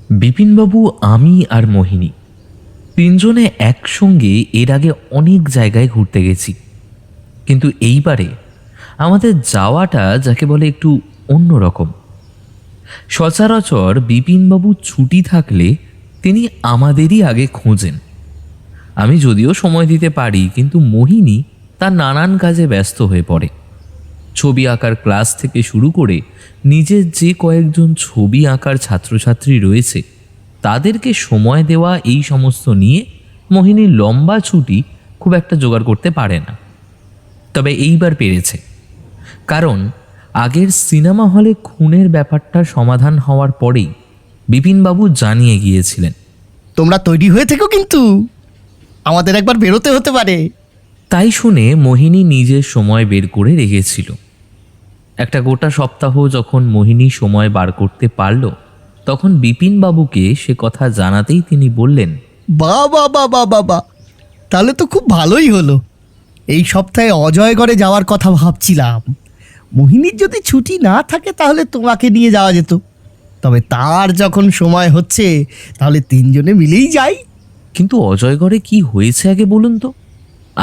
বিপিনবাবু, আমি আর মোহিনী তিনজনে একসঙ্গে এর আগে অনেক জায়গায় ঘুরতে গেছি, কিন্তু এইবারে আমাদের যাওয়াটা যাকে বলে একটু অন্যরকম। সচরাচর বিপিনবাবু ছুটি থাকলে তিনি আমাদেরই আগে খোঁজেন। আমি যদিও সময় দিতে পারি, কিন্তু মোহিনী তার নানান কাজে ব্যস্ত হয়ে পড়ে। ছবি আঁকার ক্লাস থেকে শুরু করে নিজের যে কয়েকজন ছবি আঁকার ছাত্রছাত্রী রয়েছে তাদেরকে সময় দেওয়া, এই সমস্ত নিয়ে মোহিনী লম্বা ছুটি খুব একটা জোগাড় করতে পারে না। তবে এইবার পেরেছে, কারণ আগের সিনেমা হলে খুনের ব্যাপারটা সমাধান হওয়ার পরেই বিপিনবাবু জানিয়ে গিয়েছিলেন, তোমরা তৈরি হয়ে থেকো, কিন্তু আমাদের একবার বেরোতে হতে পারে। তাই শুনে মোহিনী নিজের সময় বের করে রেখেছিল। একটা গোটা সপ্তাহ যখন মোহিনী সময় বার করতে পারল, তখন বিপিনবাবুকে সে কথা জানাতেই তিনি বললেন, বাবা বাবা বাবা, তাহলে তো খুব ভালোই হলো। এই সপ্তাহে অজয়গড়ে যাওয়ার কথা ভাবছিলাম। মোহিনীর যদি ছুটি না থাকে তাহলে তোমাকে নিয়ে যাওয়া যেত। তবে তার যখন সময় হচ্ছে তাহলে তিনজনে মিলেই যাই। কিন্তু অজয়গড়ে কি হয়েছে আগে বলুন তো?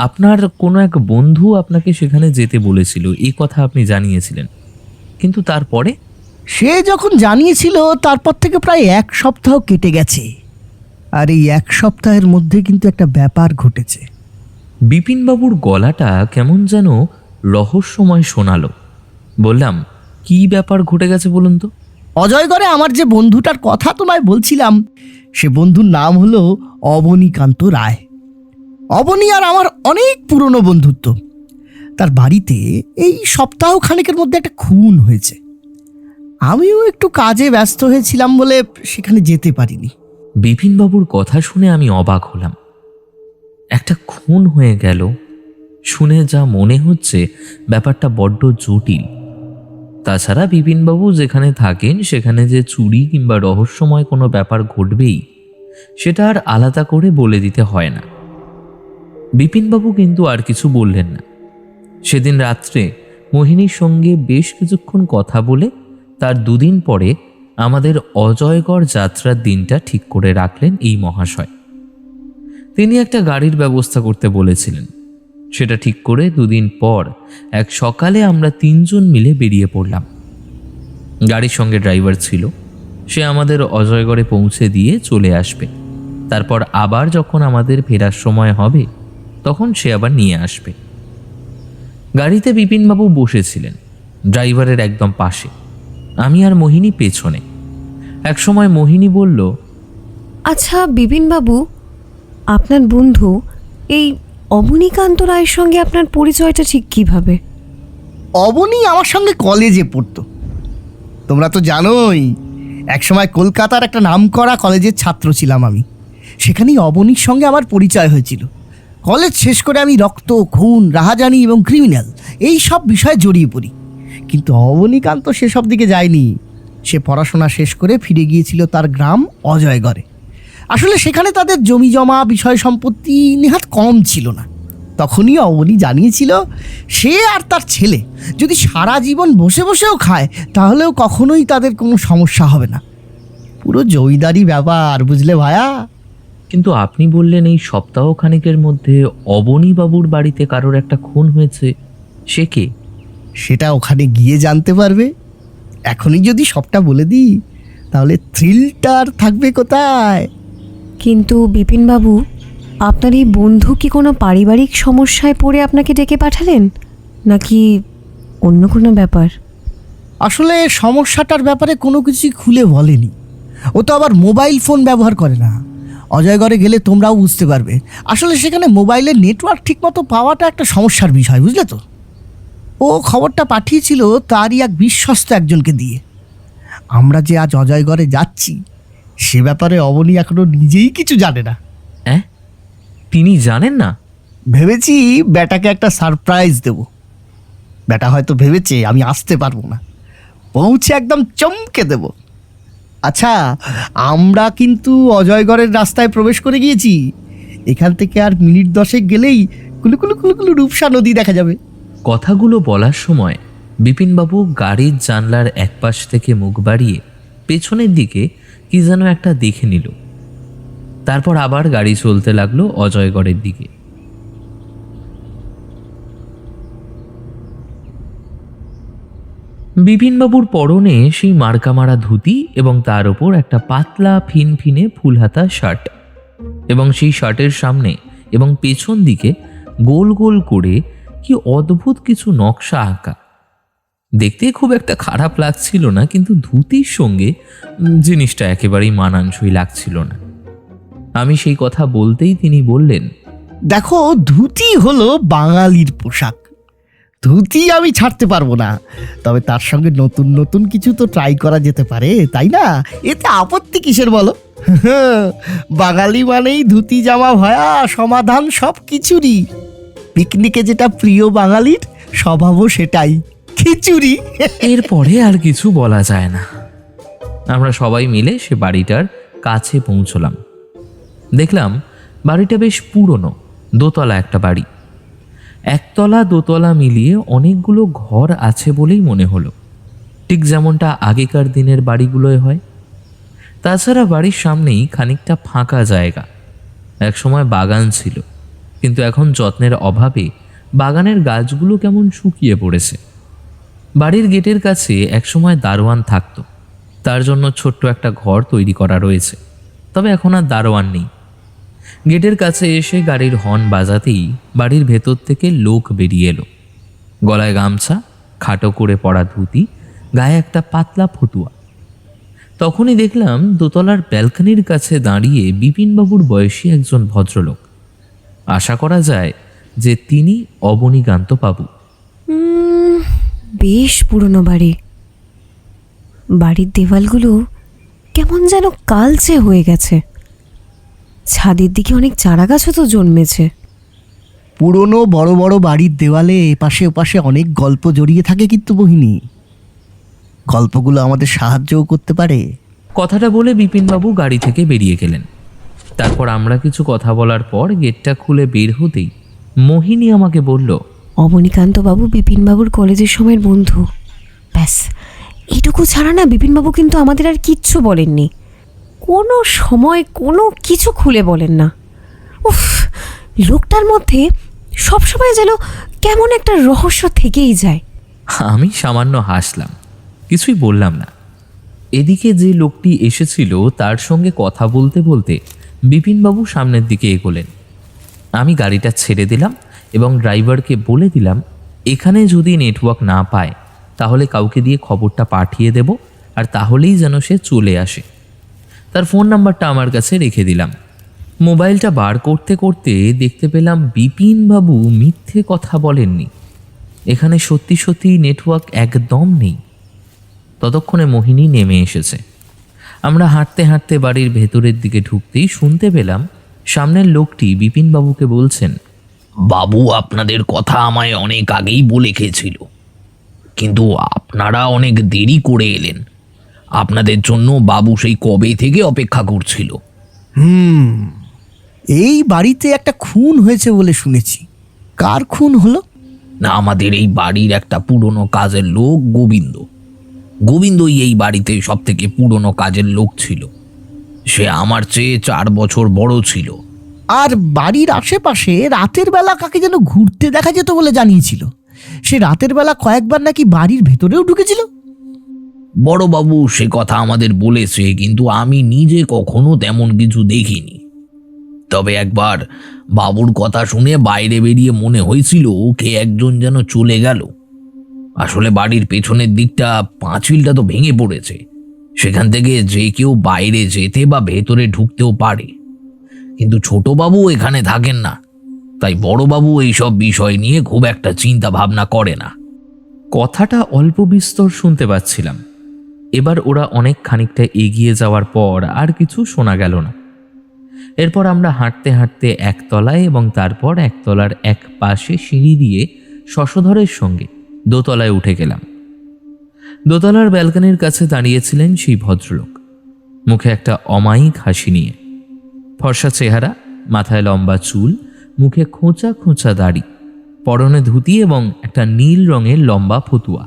আপনার কোনো এক বন্ধু আপনাকে সেখানে যেতে বলেছিল, এই কথা আপনি জানিয়েছিলেন, কিন্তু তারপরে? সে যখন জানিয়েছিল তারপর থেকে প্রায় এক সপ্তাহ কেটে গেছে, আর এই এক সপ্তাহের মধ্যে কিন্তু একটা ব্যাপার ঘটেছে। বিপিনবাবুর গলাটা কেমন যেন রহস্যময় শোনালো। বললাম, কি ব্যাপার ঘটে গেছে বলুন তো? অজয়গড়ে আমার যে বন্ধুটার কথা তোমায় বলছিলাম, সে বন্ধুর নাম হলো অবনীকান্ত রায়। অবনী আর আমার অনেক পুরনো বন্ধুত্ব। তার বাড়িতে এই সপ্তাহ খানেকের মধ্যে একটা খুন হয়েছে। আমিও একটু কাজে ব্যস্ত হয়েছিলাম বলে সেখানে যেতে পারিনি। বিপিনবাবুর কথা শুনে আমি অবাক হলাম। একটা খুন হয়ে গেল, শুনে যা মনে হচ্ছে ব্যাপারটা বড্ড জটিল। তাছাড়া বিপিনবাবু যেখানে থাকেন সেখানে যে চুরি কিংবা রহস্যময় কোনো ব্যাপার ঘটবেই, সেটা আর আলাদা করে বলে দিতে হয় না। বিপিনবাবু কিন্তু আর কিছু বললেন না। সেদিন রাত্রে মোহিনীর সঙ্গে বেশ কিছুক্ষণ কথা বলে তার দুদিন পরে আমাদের অজয়গড় যাত্রার দিনটা ঠিক করে রাখলেন এই মহাশয়। তিনি একটা গাড়ির ব্যবস্থা করতে বলেছিলেন। সেটা ঠিক করে দুদিন পর এক সকালে আমরা তিনজন মিলে বেরিয়ে পড়লাম। গাড়ির সঙ্গে ড্রাইভার ছিল, সে আমাদের অজয়গড়ে পৌঁছে দিয়ে চলে আসবে। তারপর আবার যখন আমাদের ফেরার সময় হবে তখন সে আবার নিয়ে আসবে। গাড়িতে বিপিনবাবু বসেছিলেন ড্রাইভারের একদম পাশে, আমি আর মোহিনী পেছনে। একসময় মোহিনী বলল, আচ্ছা বিপিনবাবু, আপনার বন্ধু এই অবনীকান্ত রায়ের সঙ্গে আপনার পরিচয়টা ঠিক কিভাবে? অবনী আমার সঙ্গে কলেজে পড়তো। তোমরা তো জানোই, একসময় কলকাতার একটা নামকরা কলেজের ছাত্র ছিলাম আমি। সেখানেই অবনীর সঙ্গে আমার পরিচয় হয়েছিল। কলেজ শেষ করে আমি রক্ত, খুন, রাহাজানি এবং ক্রিমিনাল এই সব বিষয়ে জড়িয়ে পড়ি। কিন্তু অবনীকান্ত সেসব দিকে যায়নি। সে পড়াশোনা শেষ করে ফিরে গিয়েছিল তার গ্রাম অজয়গড়ে। আসলে সেখানে তাদের জমি জমা, বিষয় সম্পত্তি নেহাত কম ছিল না। তখনই অবনী জানিয়েছিল সে আর তার ছেলে যদি সারা জীবন বসে বসেও খায় তাহলেও কখনোই তাদের কোনো সমস্যা হবে না। পুরো জমিদারি ব্যাপার, বুঝলে ভায়া? কিন্তু আপনি বললেন এই সপ্তাহখানেকের মধ্যে অবনীবাবুর বাড়িতে কারোর একটা খুন হয়েছে, সে কে? সেটা ওখানে গিয়ে জানতে পারবে। এখনই যদি সবটা বলে দিই তাহলে থ্রিলটা আর থাকবে কোথায়? কিন্তু বিপিনবাবু, আপনার এই বন্ধু কি কোনো পারিবারিক সমস্যায় পড়ে আপনাকে ডেকে পাঠালেন, নাকি অন্য কোনো ব্যাপার? আসলে সমস্যাটার ব্যাপারে কোনো কিছুই খুলে বলেনি। ও তো আবার মোবাইল ফোন ব্যবহার করে না। অজয়গড়ে গেলে তোমরাও বুঝতে পারবে। আসলে সেখানে মোবাইলের নেটওয়ার্ক ঠিকমতো পাওয়াটা একটা সমস্যার বিষয়, বুঝলে তো? ও খবরটা পাঠিয়েছিল তারই এক বিশ্বস্ত একজনকে দিয়ে। আমরা যে আজ অজয়গড়ে যাচ্ছি সে ব্যাপারে অবনী এখনো নিজেই কিছু জানে না। হ্যাঁ, তিনি জানেন না? ভেবেছি ব্যাটাকে একটা সারপ্রাইজ দেব। ব্যাটা হয়তো ভেবেছে আমি আসতে পারবো না, পৌঁছে একদম চমকে দেব। আচ্ছা, আমরা কিন্তু অজয়গড়ের রাস্তায় প্রবেশ করে গিয়েছি। এখান থেকে আর মিনিট 10 গেলেই কুলুকুলু কুলুকুলু রূপসা নদী দেখা যাবে। কথাগুলো বলার সময় বিপিনবাবু গাড়ির জানলার একপাশ থেকে মুখ বাড়িয়ে পেছনের দিকে কি যেন একটা দেখে নিল। তারপর আবার গাড়ি চলতে লাগলো অজয়গড়ের দিকে। বিপিনবাবুর পরনে সেই মার্কামারা ধুতি এবং তার ওপর একটা পাতলা ফিনফিনে ফুলহাতা শার্ট, এবং সেই শার্টের সামনে এবং পেছন দিকে গোল গোল করে কি অদ্ভুত কিছু নকশা আঁকা। দেখতে খুব একটা খারাপ লাগছিল না, কিন্তু ধুতির সঙ্গে জিনিসটা একেবারেই মানানসই লাগছিল না। আমি সেই কথা বলতেই তিনি বললেন, দেখো, ধুতি হলো বাঙালির পোশাক। ধুতি আমি ছাড়তে পারবো না, তবে তার সঙ্গে নতুন নতুন কিছু তো ট্রাই করা যেতে পারে, তাই না? এতে আপত্তি কিসের বলো? বাঙালি মানেই ধুতি জামা ভয়া সমাধান সব কিছুরই। পিকনিকে যেটা প্রিয় বাঙালির স্বভাবও সেটাই, খিচুড়ি। এরপরে আর কিছু বলা যায় না। আমরা সবাই মিলে সে বাড়িটার কাছে পৌঁছলাম। দেখলাম বাড়িটা বেশ পুরনো, দোতলা একটা বাড়ি। একতলা দোতলা মিলিয়ে অনেকগুলো ঘর আছে বলেই মনে হলো, ঠিক যেমনটা আগেকার দিনের বাড়িগুলোয় হয়। তাছাড়া বাড়ির সামনেই খানিকটা ফাঁকা জায়গা। একসময় বাগান ছিল, কিন্তু এখন যত্নের অভাবে বাগানের গাছগুলো কেমন শুকিয়ে পড়েছে। বাড়ির গেটের কাছে একসময় দারোয়ান থাকতো, তার জন্য ছোট্ট একটা ঘর তৈরি করা রয়েছে, তবে এখন আর দারোয়ান নেই। গেটের কাছে এসে গাড়ির হর্ন বাজাতেই বাড়ির ভেতর থেকে লোক বেরিয়ে এলো। গলায় গামছা, খাটো করে পরা ধুতি, গায়ে একটা পাতলা ফতুয়া। তখনই দেখলাম দোতলার ব্যালকনির কাছে দাঁড়িয়ে বিপিনবাবুর বয়সী একজন ভদ্রলোক। আশা করা যায় যে তিনি অবনীকান্ত বাবু। বেশ পুরনো বাড়ি। বাড়ির দেওয়ালগুলো কেমন যেন কালচে হয়ে গেছে। ছাদের দিকে অনেক চারা গাছও তো জন্মেছে। পুরনো বড় বড় বাড়ির দেওয়ালে এপাশে ওপাশে অনেক গল্প জড়িয়ে থাকে, কিন্তু মোহিনী, গল্পগুলো আমাদের সাহায্যও করতে পারে। কথাটা বলে বিপিনবাবু গাড়ি থেকে বেরিয়ে গেলেন। তারপর আমরা কিছু কথা বলার পর গেটটা খুলে বের হতেই মোহিনী আমাকে বলল, অবনীকান্তবাবু বিপিনবাবুর কলেজের সময়ের বন্ধু। ব্যাস এটুকু ছাড়া না বিপিনবাবু কিন্তু আমাদের আর কিচ্ছু বলেননি। কোনো সময় কোনো কিছু খুলে বলেন না। উফ, লোকটার মধ্যে সবসময় যেন কেমন একটা রহস্য থেকেই যায়। আমি সামান্য হাসলাম, কিছুই বললাম না। এদিকে যে লোকটি এসেছিল তার সঙ্গে কথা বলতে বলতে বিপিনবাবু সামনের দিকে এগোলেন। আমি গাড়িটা ছেড়ে দিলাম এবং ড্রাইভারকে বলে দিলাম, এখানে যদি নেটওয়ার্ক না পায় তাহলে কাউকে দিয়ে খবরটা পাঠিয়ে দেব, আর তাহলেই যেন সে চলে আসে। তার ফোন নাম্বারটা আমার কাছে রেখে দিলাম। মোবাইলটা বার করতে করতে দেখতে পেলাম বিপিনবাবু মিথ্যে কথা বলেননি, এখানে সত্যি সত্যি নেটওয়ার্ক একদম নেই। ততক্ষণে মোহিনী নেমে এসেছে। আমরা হাঁটতে হাঁটতে বাড়ির ভেতরের দিকে ঢুকতেই শুনতে পেলাম সামনের লোকটি বিপিনবাবুকে বলছেন, বাবু আপনাদের কথা আমায় অনেক আগেই বলে গেছিল, কিন্তু আপনারা অনেক দেরি করে এলেন। আপনাদের জন্য বাবু সেই কবে থেকে অপেক্ষা করছিল। এই বাড়িতে একটা খুন হয়েছে বলে শুনেছি। কার খুন হলো? না, আমাদের এই বাড়ির একটা পুরনো কাজের লোক গোবিন্দ। গোবিন্দই এই বাড়িতে সব থেকে পুরনো কাজের লোক ছিল। সে আমার চেয়ে 4 বছর বড় ছিল। আর বাড়ির আশেপাশে রাতের বেলা কাকে যেন ঘুরতে দেখা যেত বলে জানিয়েছিল। সে রাতের বেলা কয়েকবার নাকি বাড়ির ভেতরেও ঢুকেছিল। বড়বাবু সে কথা আমাদের বলেছে, কিন্তু আমি নিজে কখনো তেমন কিছু দেখিনি। তবে একবার বাবুর কথা শুনে বাইরে বেরিয়ে মনে হয়েছিল কে একজন যেন চলে গেল। আসলে বাড়ির পেছনের দিকটা পাঁচিলটা তো ভেঙে পড়েছে, সেখান থেকে যে কেউ বাইরে যেতে বা ভেতরে ঢুকতেও পারে। কিন্তু ছোটবাবু এখানে থাকেন না, তাই বড়বাবু এইসব বিষয় নিয়ে খুব একটা চিন্তা ভাবনা করে না। কথাটা অল্প বিস্তর শুনতে পাচ্ছিলাম। এবার ওরা অনেক খানিকটা এগিয়ে যাওয়ার পর আর কিছু শোনা গেল না। এরপর আমরা হাঁটতে হাঁটতে একতলায় এবং তারপর একতলার এক পাশে সিঁড়ি দিয়ে শশধরের সঙ্গে দোতলায় উঠে গেলাম। দোতলার ব্যালকনির কাছে দাঁড়িয়েছিলেন সেই ভদ্রলোক, মুখে একটা অমায়িক হাসি নিয়ে। ফর্সা চেহারা, মাথায় লম্বা চুল, মুখে খোঁচা খোঁচা দাড়ি, পরনে ধুতি এবং একটা নীল রঙের লম্বা ফতুয়া।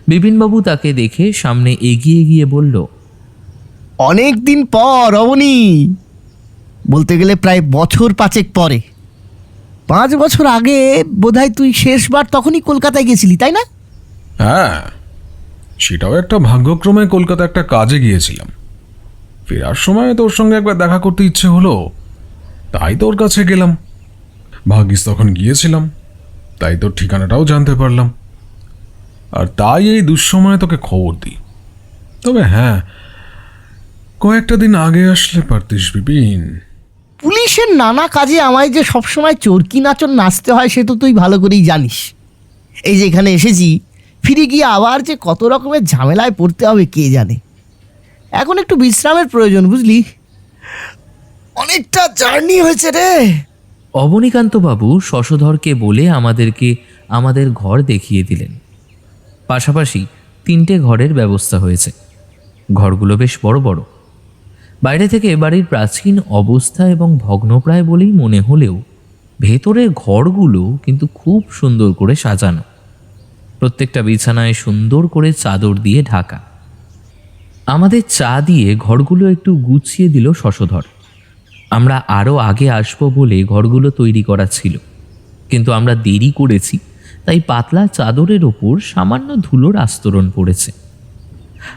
বিপিনবাবু তাকে দেখে সামনে এগিয়ে গিয়ে বলল, অনেক দিন পর অবনী, বলতে গেলে প্রায় বছর 5 পরে। 5 বছর আগে বোধহয় তুই শেষবার তখনই কলকাতায় গেছিলি, তাই না? হ্যাঁ, সেটাও একটা ভাগ্যক্রমে কলকাতা একটা কাজে গিয়েছিলাম। ফেরার সময় তোর সঙ্গে একবার দেখা করতে ইচ্ছে হলো, তাই তোর কাছে গেলাম। ভাগ্যিস তখন গিয়েছিলাম, তাই তোর ঠিকানাটাও জানতে পারলাম, আর তাই এই দুঃসময়ে তোকে খবর দিই। তবে হ্যাঁ, কয়েকটা দিন আগে আসলে পারতিস বিপিন। পুলিশের নানা কাজে আমায় যে সবসময় চরকি নাচন নাচতে হয় সে তো তুই ভালো করেই জানিস। এই যে এখানে এসেছি, ফিরে গিয়ে আবার যে কত রকমের ঝামেলায় পড়তে হবে কে জানে। এখন একটু বিশ্রামের প্রয়োজন, বুঝলি? অনেকটা জার্নি হয়েছে রে। অবনীকান্তবাবু শশধরকে বলে আমাদেরকে আমাদের ঘর দেখিয়ে দিলেন। পাশাপাশি 3টে ঘরের ব্যবস্থা হয়েছে। ঘরগুলো বেশ বড় বড়। বাইরে থেকে বাড়ির প্রাচীন অবস্থা এবং ভগ্নপ্রায় বলেই মনে হলেও ভেতরের ঘরগুলো কিন্তু খুব সুন্দর করে সাজানো। প্রত্যেকটা বিছানায় সুন্দর করে চাদর দিয়ে ঢাকা। আমাদের চা দিয়ে ঘরগুলো একটু গুছিয়ে দিল শশধর। আমরা আরও আগে আসবো বলে ঘরগুলো তৈরি করা ছিল, কিন্তু আমরা দেরি করেছি, তাই পাতলা চাদরের ওপর সামান্য ধুলোর আস্তরণ পড়েছে।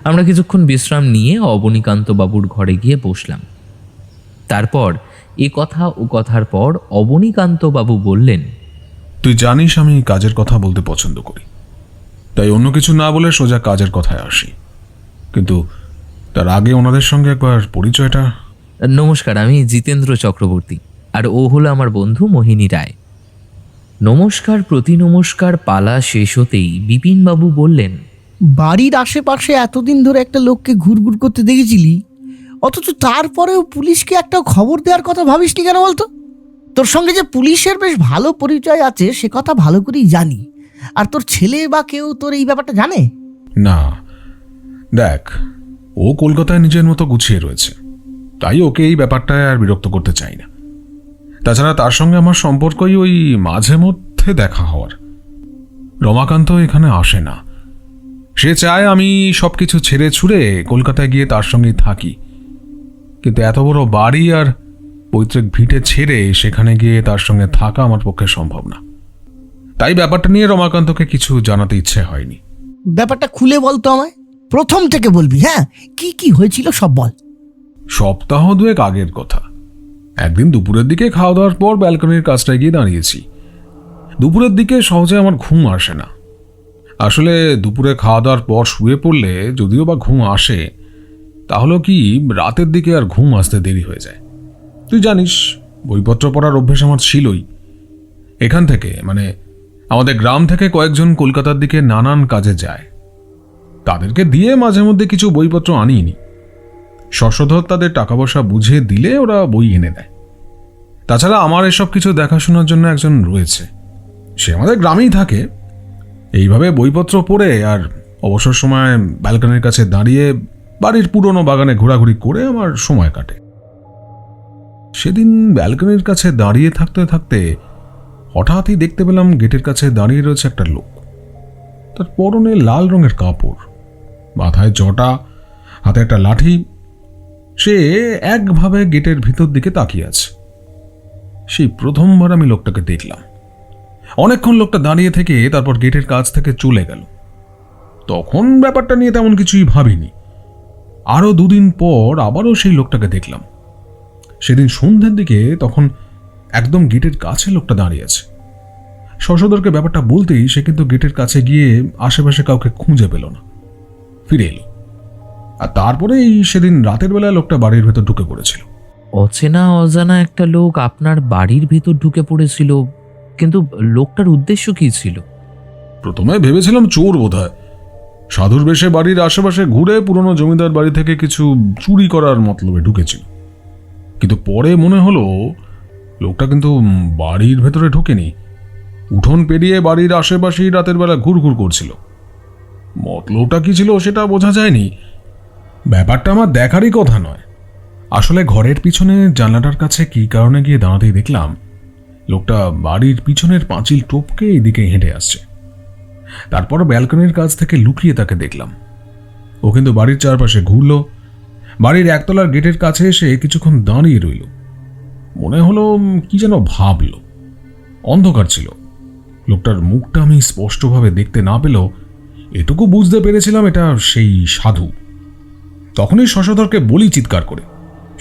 আমরা কিছুক্ষণ বিশ্রাম নিয়ে অবনীকান্তবাবুর ঘরে গিয়ে বসলাম। তারপর এ কথা ও কথার পর অবনীকান্তবাবু বললেন, তুই জানিস আমি কাজের কথা বলতে পছন্দ করি, তাই অন্য কিছু না বলে সোজা কাজের কথায় আসি। কিন্তু তার আগে ওনাদের সঙ্গে একবার পরিচয়টা। নমস্কার, আমি জিতেন্দ্র চক্রবর্তী, আর ও হলো আমার বন্ধু মোহিনী রায়। নমস্কার প্রতি নমস্কার পালা শেষ হতেই বিপিনবাবু বললেন, বাড়ির আশেপাশে এতদিন ধরে একটা লোককে ঘুরঘুর করতে দেখেছিলি, অথচ তারপরেও পুলিশকে একটা খবর দেওয়ার কথা ভাবিসনি কেন বলতো? তোর সঙ্গে যে পুলিশের বেশ ভালো পরিচয় আছে সে কথা ভালো করেই জানি। আর তোর ছেলে বা কেউ তোর এই ব্যাপারটা জানে? না, দেখ, ও কলকাতায় নিজের মতো গুছিয়ে রয়েছে, তাই ওকে এই ব্যাপারটায় আর বিরক্ত করতে চাই না। তাছাড়া তার সঙ্গে আমার সম্পর্কই ওই মাঝে মধ্যে দেখা হওয়ার। রমাকান্ত এখানে আসে না, সে চায় আমি সব কিছু ছেড়ে ছুড়ে কলকাতায় গিয়ে তার সঙ্গেই থাকি, কিন্তু এত বড় বাড়ি আর পৈতৃক ভিটে ছেড়ে সেখানে গিয়ে তার সঙ্গে থাকা আমার পক্ষে সম্ভব না। তাই ব্যাপারটা নিয়ে রমাকান্তকে কিছু জানাতে ইচ্ছে হয়নি। ব্যাপারটা খুলে বলতো আমায়, প্রথম থেকে বলবি। হ্যাঁ, কি কি হয়েছিল সব বল। সপ্তাহ 2 আগের কথা। একদিন দুপুরের দিকে খাওয়া দাওয়ার পর ব্যালকনির কাছটায় গিয়ে দাঁড়িয়েছি। দুপুরের দিকে সহজে আমার ঘুম আসে না। আসলে দুপুরে খাওয়া দাওয়ার পর শুয়ে পড়লে যদিও বা ঘুম আসে, তাহলে কি রাতের দিকে আর ঘুম আসতে দেরি হয়ে যায়। তুই জানিস, বইপত্র পড়ার অভ্যেস আমার ছিলই। এখান থেকে মানে আমাদের গ্রাম থেকে কয়েকজন কলকাতার দিকে নানান কাজে যায়, তাদেরকে দিয়ে মাঝে মধ্যে কিছু বইপত্র আনিনি। শশধর তাদের টাকা পয়সা বুঝিয়ে দিলে ওরা বই এনে দেয়। তাছাড়া আমার এসব কিছু দেখাশোনার জন্য একজন রয়েছে, সে আমাদের গ্রামেই থাকে। এইভাবে বইপত্র পড়ে আর অবসর সময় ব্যালকনির কাছে দাঁড়িয়ে বাড়ির পুরনো বাগানে ঘোরাঘুরি করে আমার সময় কাটে। সেদিন ব্যালকনির কাছে দাঁড়িয়ে থাকতে থাকতে হঠাৎই দেখতে পেলাম গেটের কাছে দাঁড়িয়ে রয়েছে একটা লোক। তার পরনে লাল রঙের কাপড়, মাথায় জটা, হাতে একটা লাঠি। সে একভাবে গেটের ভিতর দিকে তাকিয়ে আছে। সেই প্রথমবার আমি লোকটাকে দেখলাম। অনেকক্ষণ লোকটা দাঁড়িয়ে থেকে তারপর গেটের কাছ থেকে চলে গেল। তখন ব্যাপারটা নিয়ে তেমন কিছুই ভাবিনি। আরো 2 দিন পর আবারও সেই লোকটাকে দেখলাম। সেদিন সন্ধ্যের দিকে, তখন একদম গেটের কাছে লোকটা দাঁড়িয়ে আছে। শশধরকে ব্যাপারটা বলতেই সে কিন্তু গেটের কাছে গিয়ে আশেপাশে কাউকে খুঁজে পেল না, ফিরে এলো। আর তারপরেই সেদিন রাতের বেলায় লোকটা বাড়ির ভেতর ঢুকে পড়েছিল। অচেনা অজানা একটা লোক আপনার বাড়ির ভেতর ঢুকে পড়েছিল, কিন্তু লোকটার উদ্দেশ্য কি ছিল? প্রথমে ভেবেছিলাম চোর বোধহয়, সাধুর বেশে বাড়ির আশেপাশে ঘুরে পুরনো জমিদার বাড়ি থেকে কিছু চুরি করার মতলবে ঢুকেছিল। কিন্তু পরে মনে হলো লোকটা কিন্তু বাড়ির ভেতরে ঢোকেনি, উঠোন পেরিয়ে বাড়ির আশেপাশেই রাতের বেলা ঘুরঘুর করছিল। মতলবটা কি ছিল সেটা বোঝা যায়নি। ব্যাপারটা আমার দেখারই কথা নয়। আসলে ঘরের পিছনে জানলাটার কাছে কি কারণে গিয়ে দাঁড়াতেই দেখলাম লোকটা বাড়ির পিছনের পাঁচিল টপকে এদিকে হেঁটে আসছে। তারপর ব্যালকনির কাছ থেকে লুকিয়ে তাকে দেখলাম। ও কিন্তু বাড়ির চারপাশে ঘুরলো, বাড়ির একতলার গেটের কাছে এসে কিছুক্ষণ দাঁড়িয়ে রইল। মনে হলো কি যেন ভাবল। অন্ধকার ছিল, লোকটার মুখটা আমি স্পষ্টভাবে দেখতে না পেলেও এটুকু বুঝতে পেরেছিলাম এটা সেই সাধু। তখনই শশধরকে বলি চিৎকার করে।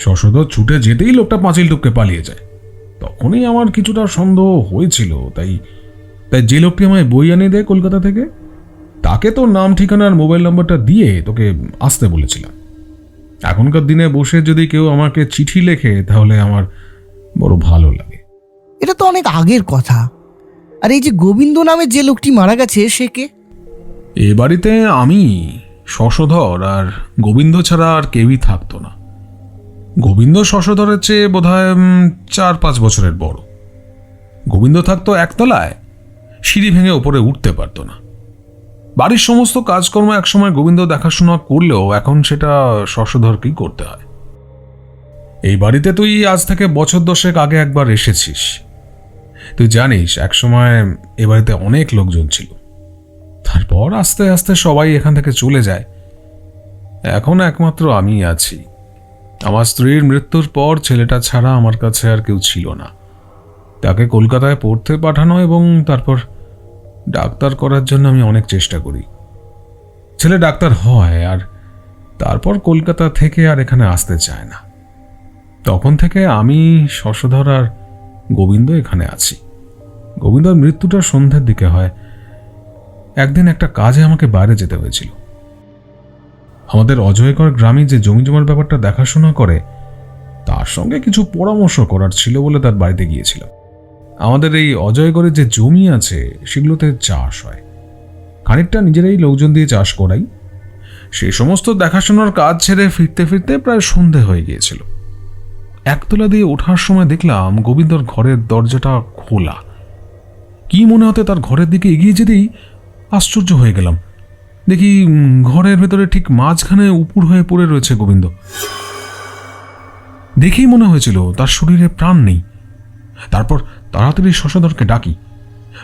শশধর ছুটে যেতেই লোকটা পাঁচিল টপকে পালিয়ে যায়। তখনই আমার কিছুটা সন্দেহ হয়েছিল, তাই যে লোকটি আমায় বই আনিয়ে দেয় কলকাতা থেকে, তাকে তোর নাম ঠিকানা আর মোবাইল নাম্বারটা দিয়ে তোকে আসতে বলেছিলাম। এখনকার দিনে বসে যদি কেউ আমাকে চিঠি লেখে তাহলে আমার বড় ভালো লাগে। এটা তো অনেক আগের কথা। আর এই যে গোবিন্দ নামে যে লোকটি মারা গেছে সে কে? এ বাড়িতে আমি, শশধর আর গোবিন্দ ছাড়া আর কেউই থাকতো না। গোবিন্দ শশধরের চেয়ে বোধহয় 4-5 বছরের বড়। গোবিন্দ থাকতো একতলায়, সিঁড়ি ভেঙে ওপরে উঠতে পারতো না। বাড়ির সমস্ত কাজকর্ম একসময় গোবিন্দ দেখাশোনা করলেও এখন সেটা শশধরকেই করতে হয়। এই বাড়িতে তুই আজ থেকে বছর 10 আগে একবার এসেছিস। তুই জানিস একসময় এ বাড়িতে অনেক লোকজন ছিল, তারপর আস্তে আস্তে সবাই এখান থেকে চলে যায়। এখন একমাত্র আমি আছি। আমার স্ত্রীর মৃত্যুর পর ছেলেটা ছাড়া আমার কাছে আর কেউ ছিল না। তাকে কলকাতায় পড়তে পাঠানো এবং তারপর ডাক্তার করার জন্য আমি অনেক চেষ্টা করি। ছেলে ডাক্তার হয় আর তারপর কলকাতা থেকে আর এখানে আসতে চায় না। তখন থেকে আমি, শশধর আর গোবিন্দ এখানে আছি। গোবিন্দর মৃত্যুটা সন্ধ্যের দিকে হয়। একদিন একটা কাজে আমাকে বাইরে যেতে হয়েছিল। আমাদের অজয়গড় গ্রামে যে জমি জমার ব্যাপারটা দেখাশোনা করে তার সঙ্গে কিছু পরামর্শ করার ছিল বলে তার বাড়িতে গিয়েছিলাম। আমাদের এই অজয়গড়ে যে জমি আছে সেগুলোতে চাষ হয়, খানিকটা নিজেরাই লোকজন দিয়ে চাষ করাই। সেই সমস্ত দেখাশোনার কাজ ছেড়ে ফিরতে ফিরতে প্রায় সন্ধে হয়ে গিয়েছিল। একতলা দিয়ে ওঠার সময় দেখলাম গোবিন্দর ঘরের দরজাটা খোলা। কি মনে হতে তার ঘরের দিকে এগিয়ে যেতেই আশ্চর্য হয়ে গেলাম। দেখি ঘরের ভেতরে ঠিক মাঝখানে উপুর হয়ে পড়ে রয়েছে গোবিন্দ। দেখেই মনে হয়েছিল তার শরীরে প্রাণ নেই। তারপর তাড়াতাড়ি শশধরকে ডাকি।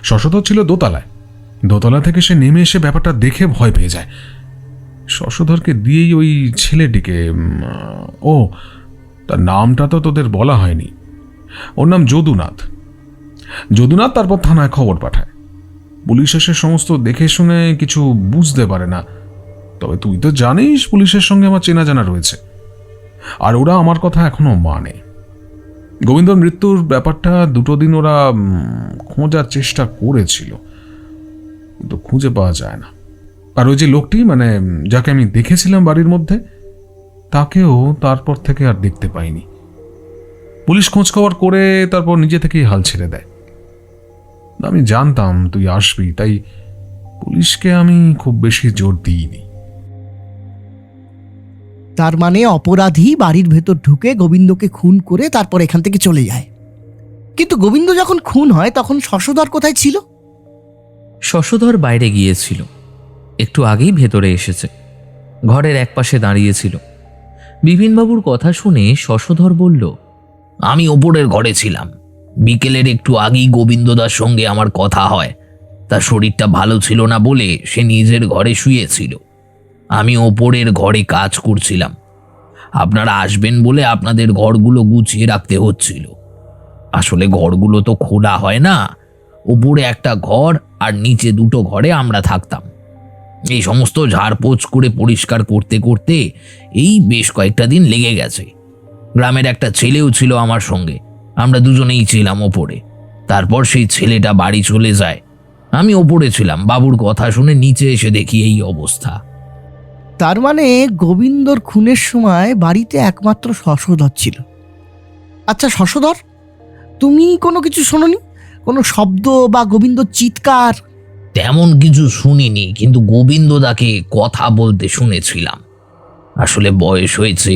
শশধর ছিল দোতলায়। দোতলা থেকে সে নেমে এসে ব্যাপারটা দেখে ভয় পেয়ে যায়। শশধরকে দিয়েই ওই ছেলেটিকে, ও তার নামটা তো তোদের বলা হয়নি, ওর নাম যদুনাথ। যদুনাথ তারপর থানায় খবর পাঠায়। পুলিশ এসে সমস্ত দেখে শুনে কিছু বুঝতে পারে না। তবে তুই তো জানিস পুলিশের সঙ্গে আমার চেনা জানা রয়েছে, আর ওরা আমার কথা এখনো মানে। গোবিন্দর মৃত্যুর ব্যাপারটা 2 দিন ওরা খোঁজার চেষ্টা করেছিল, কিন্তু খুঁজে পাওয়া যায় না। আর ওই যে লোকটি, মানে যাকে আমি দেখেছিলাম বাড়ির মধ্যে, তাকেও তারপর থেকে আর দেখতে পাইনি। পুলিশ খোঁজখবর করে তারপর নিজে থেকেই হাল ছেড়ে দেয়। আমি জানতাম তুই আসবি, তাই পুলিশকে আমি খুব বেশি জোর দিইনি। তার মানে অপরাধী বাড়ির ভেতর ঢুকে গোবিন্দকে খুন করে তারপর এখান থেকে চলে যায়। কিন্তু গোবিন্দ যখন খুন হয় তখন শশধর কোথায় ছিল? শশধর বাইরে গিয়েছিল, একটু আগেই ভেতরে এসেছে। ঘরের একপাশে দাঁড়িয়েছিল। বিপিনবাবুর কথা শুনে শশধর বলল, আমি ওপরের ঘরে ছিলাম। বিকেলের একটু আগেই গোবিন্দদার সঙ্গে আমার কথা হয়। তার শরীরটা ভালো ছিল না বলে সে নিজের ঘরে শুয়েছিল। আমি ওপরের ঘরে কাজ করছিলাম। আপনারা আসবেন বলে আপনাদের ঘরগুলো গুছিয়ে রাখতে হচ্ছিল। আসলে ঘরগুলো তো খোলা হয় না। ওপরে একটা ঘর আর নিচে 2 ঘরে আমরা থাকতাম। এই সমস্ত ঝাড়পোছ করে পরিষ্কার করতে করতে এই বেশ কয়েকটা দিন লেগে গেছে। গ্রামের একটা ছেলেও ছিল আমার সঙ্গে। আমরা দুজনেই ছিলাম ওপরে। তারপর সেই ছেলেটা বাড়ি চলে যায়। আমি ওপরে ছিলাম। বাবুর কথা শুনে নিচে এসে দেখি এই অবস্থা। তার মানে গোবিন্দর খুনের সময় বাড়িতে একমাত্র শশধর ছিল। আচ্ছা শশধর, তুমি কোনো কিছু শোনোনি? কোনো শব্দ বা গোবিন্দর চিৎকার? তেমন কিছু শুনিনি, কিন্তু গোবিন্দদাকে কথা বলতে শুনেছিলাম। আসলে বয়স হয়েছে,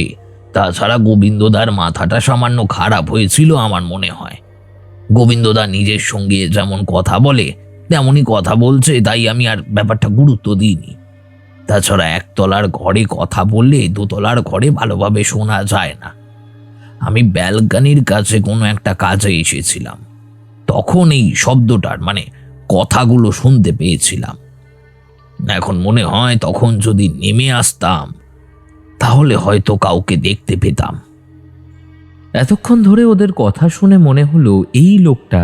তাছাড়া গোবিন্দদার মাথাটা সামান্য খারাপ হয়েছিল আমার মনে হয়। গোবিন্দদা নিজের সঙ্গে যেমন কথা বলে তেমনই কথা বলছে, তাই আমি আর ব্যাপারটা গুরুত্ব দিইনি। তাছাড়া একতলার ঘরে কথা বললে 2 তলার ঘরে ভালোভাবে শোনা যায় না। আমি ব্যালকনির কাছে কোনো একটা কাজে এসেছিলাম, তখন এই শব্দটার মানে কথাগুলো শুনতে পেয়েছিলাম। এখন মনে হয় তখন যদি নেমে আসতাম তাহলে হয়তো কাউকে দেখতে পেতাম। এতক্ষণ ধরে ওদের কথা শুনে মনে হলো এই লোকটা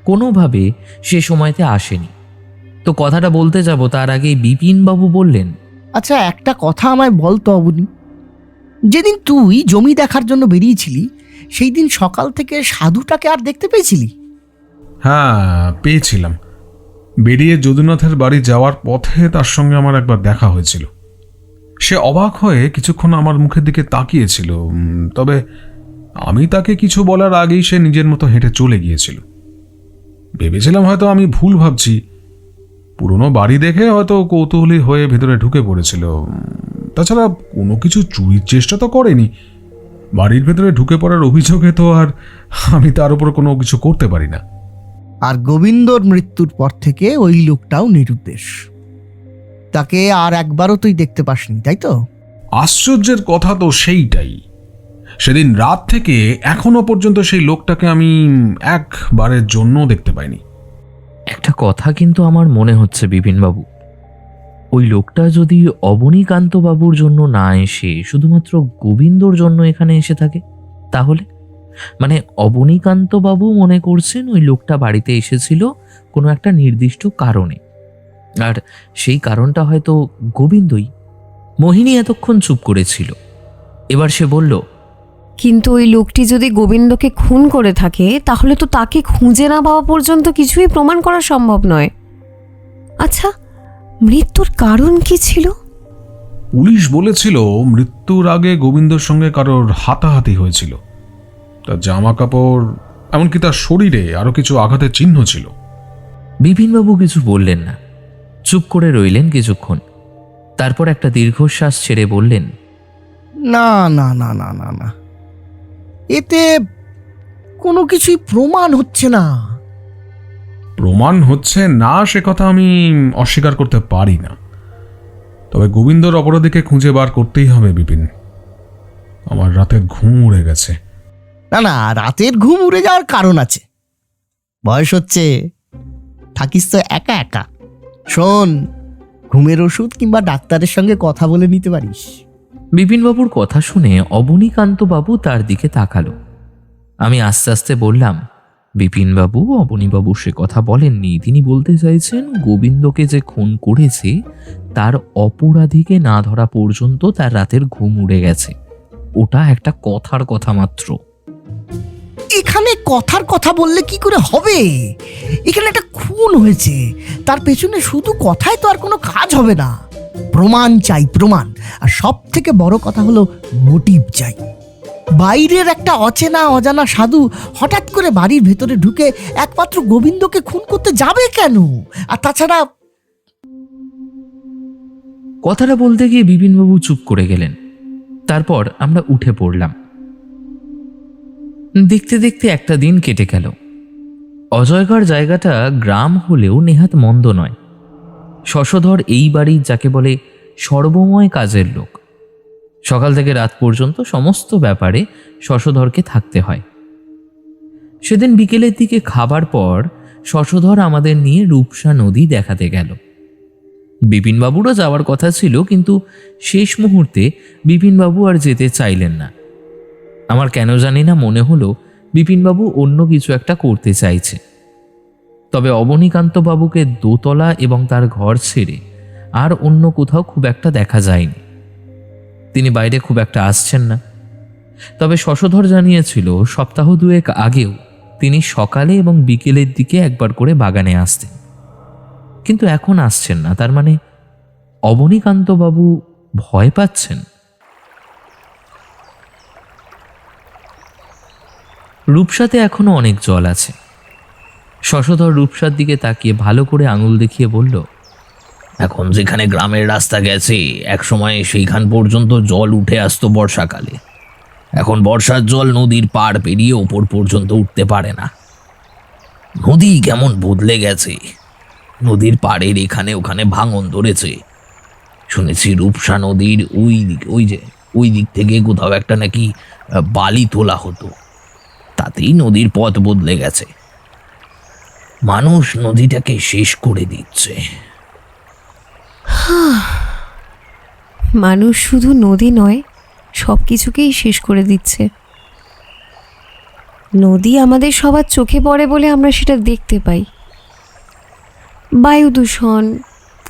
কোনোভাবে সে সময়তে আসেনি। তো কথাটা বলতে যাব তার আগেই বিপিনবাবু বললেন, আচ্ছা, একটা কথা আমায় বলতো অবনী, যেদিন তুই জমি দেখার জন্য বেরিয়েছিলি সেই দিন সকাল থেকে সাধুটাকে আর দেখতে পেয়েছিলি? হ্যাঁ, পেয়েছিলাম। বেরিয়ে যদুনাথের বাড়ি যাওয়ার পথে তার সঙ্গে আমার একবার দেখা হয়েছিল। সে অবাক হয়ে কিছুক্ষণ আমার মুখের দিকে তাকিয়েছিল, তবে আমি তাকে কিছু বলার আগেই সে নিজের মতো হেঁটে চলে গিয়েছিল। ভেবেছিলাম হয়তো আমি ভুল ভাবছি, পুরনো বাড়ি দেখে হয়তো কৌতূহলী হয়ে ভেতরে ঢুকে পড়েছিল। তাছাড়া কোনো কিছু চুরির চেষ্টা তো করেনি। বাড়ির ভেতরে ঢুকে পড়ার অভিযোগে তো আর আমি তার উপর কোনো কিছু করতে পারি না। আর গোবিন্দর মৃত্যুর পর থেকে ওই লোকটাও নিরুদ্দেশ। তাকে আর একবারও তুই দেখতে পাসনি, তাই তো? আশ্চর্যের কথা তো সেইটাই। সেদিন রাত থেকে এখনো পর্যন্ত সেই লোকটাকে আমি একবারের জন্য দেখতে পাইনি। একটা কথা কিন্তু আমার মনে হচ্ছে বিপিনবাবু, ওই লোকটা যদি অবনীকান্ত বাবুর জন্য না এসে শুধুমাত্র গোবিন্দর জন্য এখানে এসে থাকে, তাহলে মানে অবনীকান্ত বাবু মনে করছেন ওই লোকটা বাড়িতে এসেছিল কোনো একটা নির্দিষ্ট কারণে, আর সেই কারণটা হয়তো গোবিন্দই। মোহিনী এতক্ষণ চুপ করেছিল, এবার সে বলল, কিন্তু ওই লোকটি যদি গোবিন্দকে খুন করে থাকে তাহলে তো তাকে খুঁজে না পাওয়া পর্যন্ত কিছুই প্রমাণ করা সম্ভব নয়। আচ্ছা, মৃত্যুর কারণ কি ছিল? পুলিশ বলেছিল মৃত্যুর আগে গোবিন্দর সঙ্গে কারোর হাতাহাতি হয়েছিল। তার জামা কাপড়, এমনকি তার শরীরে আরো কিছু আঘাতের চিহ্ন ছিল। বিপিনবাবু কিছু বললেন না, চুপ করে রইলেন কিছুক্ষণ। তারপর একটা দীর্ঘশ্বাস ছেড়ে বললেন, না না না না না না, এতে কোনো কিছুই প্রমাণ হচ্ছে না। প্রমাণ হচ্ছে না সে কথা আমি অস্বীকার করতে পারি না, তবে গোবিন্দর অপরাধীকে খুঁজে বার করতেই হবে বিপিন। আমার রাতের ঘুম উড়ে গেছে। না না, রাতের ঘুম উড়ে যাওয়ার কারণ আছে। বয়স হচ্ছে, থাকিস তো একা একা। শোন, ঘুমের ওষুধ কিংবা ডাক্তারের সঙ্গে কথা বলে নিতে পারিস। বিপিনবাবুর কথা শুনে অবনীকান্তবাবু তার দিকে তাকালো। আমি আস্তে আস্তে বললাম, বিপিনবাবু, অবনীবাবু সে কথা বলেননি। তিনি বলতে চাইছেন গোবিন্দকে যে খুন করেছে তার অপরাধীকে না ধরা পর্যন্ত তার রাতের ঘুম উড়ে গেছে। ওটা একটা কথার কথা মাত্র। এখানে কথার কথা বললে কি করে হবে? এখানে একটা খুন হয়েছে, তার পেছনে শুধু কথায় তো আর কোনো কাজ হবে না। প্রমাণ চাই, প্রমাণ। আর সব থেকে বড় কথা হলো মোটিভ চাই। বাইরের একটা অচেনা অজানা সাধু হঠাৎ করে বাড়ির ভেতরে ঢুকে একমাত্র গোবিন্দকে খুন করতে যাবে কেন? আর তাছাড়া কথাটা বলতে গিয়ে বিপিনবাবু চুপ করে গেলেন। তারপর আমরা উঠে পড়লাম। দেখতে দেখতে একটা দিন কেটে গেল। অজয়গড় জায়গাটা গ্রাম হলেও নেহাত মন্দ নয়। শশধর এই বাড়ির যাকে বলে সর্বময় কাজের লোক। সকাল থেকে রাত পর্যন্ত সমস্ত ব্যাপারে শশধরকে থাকতে হয়। সেদিন বিকেলের দিকে খাবার পর শশধর আমাদের নিয়ে রূপসা নদী দেখাতে গেল। বিপিনবাবুরও যাওয়ার কথা ছিল, কিন্তু শেষ মুহূর্তে বিপিনবাবু আর যেতে চাইলেন না। আমার কেন জানি না মনে হলো বিপিনবাবু অন্য কিছু একটা করতে চাইছে। তবে অবনীকান্তবাবুকে দোতলা এবং তার ঘর ছেড়ে আর অন্য কোথাও খুব একটা দেখা যায়নি। তিনি বাইরে খুব একটা আসছেন না। তবে শশধর জানিয়েছিল সপ্তাহ দুয়েক আগেও তিনি সকালে এবং বিকেলের দিকে একবার করে বাগানে আসতেন, কিন্তু এখন আসছেন না। তার মানে অবনীকান্তবাবু ভয় পাচ্ছেন। রূপসাতে এখনো অনেক জল আছে। শশধর রূপসার দিকে তাকিয়ে ভালো করে আঙুল দেখিয়ে বলল, এখন যেখানে গ্রামের রাস্তা গেছে একসময় সেইখান পর্যন্ত জল উঠে আসতো বর্ষাকালে। এখন বর্ষার জল নদীর পাড় পেরিয়ে ওপর পর্যন্ত উঠতে পারে না। নদী কেমন বদলে গেছে। নদীর পাড়ের এখানে ওখানে ভাঙন ধরেছে। শুনেছি রূপসা নদীর ওই দিক থেকে কোথাও একটা নাকি বালি তোলা হতো, তাতেই নদীর পথ বদলে গেছে। মানুষ নদীটাকে শেষ করে দিচ্ছে। মানুষ শুধু নদী নয়, সব কিছুকেই শেষ করে দিচ্ছে। নদী আমাদের সবার চোখে পড়ে বলে আমরা সেটা দেখতে পাই, বায়ু দূষণ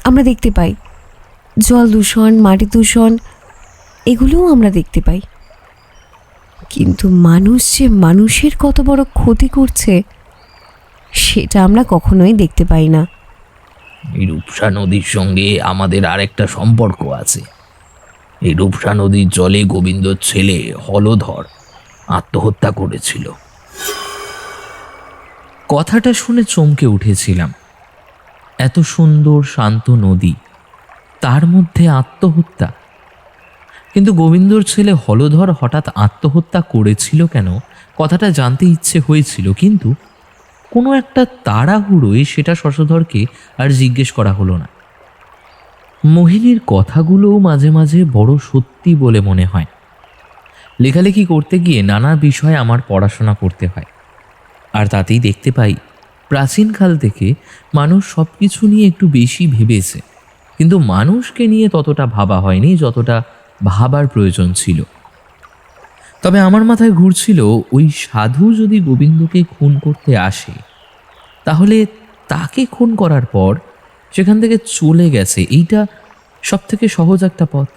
আমরা দেখতে পাই, জল দূষণ, মাটি দূষণ এগুলোও আমরা দেখতে পাই, কিন্তু মানুষ যে মানুষের কত বড় ক্ষতি করছে সেটা আমরা কখনোই দেখতে পাই না। এই রূপসা নদীর সঙ্গে আমাদের আরেকটা সম্পর্ক আছে। এই রূপসা নদীর জলে গোবিন্দর ছেলে হলধর আত্মহত্যা করেছিল। কথাটা শুনে চমকে উঠেছিলাম। এত সুন্দর শান্ত নদী, তার মধ্যে আত্মহত্যা। কিন্তু গোবিন্দর ছেলে হলধর হঠাৎ আত্মহত্যা করেছিল কেন, কথাটা জানতে ইচ্ছে হয়েছিল, কিন্তু কোনো একটা তাড়াহুড়োয় সেটা শশধরকে আর জিজ্ঞেস করা হলো না। মোহিনীর কথাগুলোও মাঝে মাঝে বড় সত্যি বলে মনে হয়। লেখালেখি করতে গিয়ে নানা বিষয়ে আমার পড়াশোনা করতে হয়, আর তাতেই দেখতে পাই প্রাচীনকাল থেকে মানুষ সব কিছু নিয়ে একটু বেশি ভেবেছে, কিন্তু মানুষকে নিয়ে ততটা ভাবা হয়নি যতটা ভাবার প্রয়োজন ছিল। তবে আমার মাথায় ঘুরছিল, ওই সাধু যদি গোবিন্দকে খুন করতে আসে, তাহলে তাকে খুন করার পর সেখান থেকে চলে গেছে, এইটা সব থেকে সহজ একটা পথ।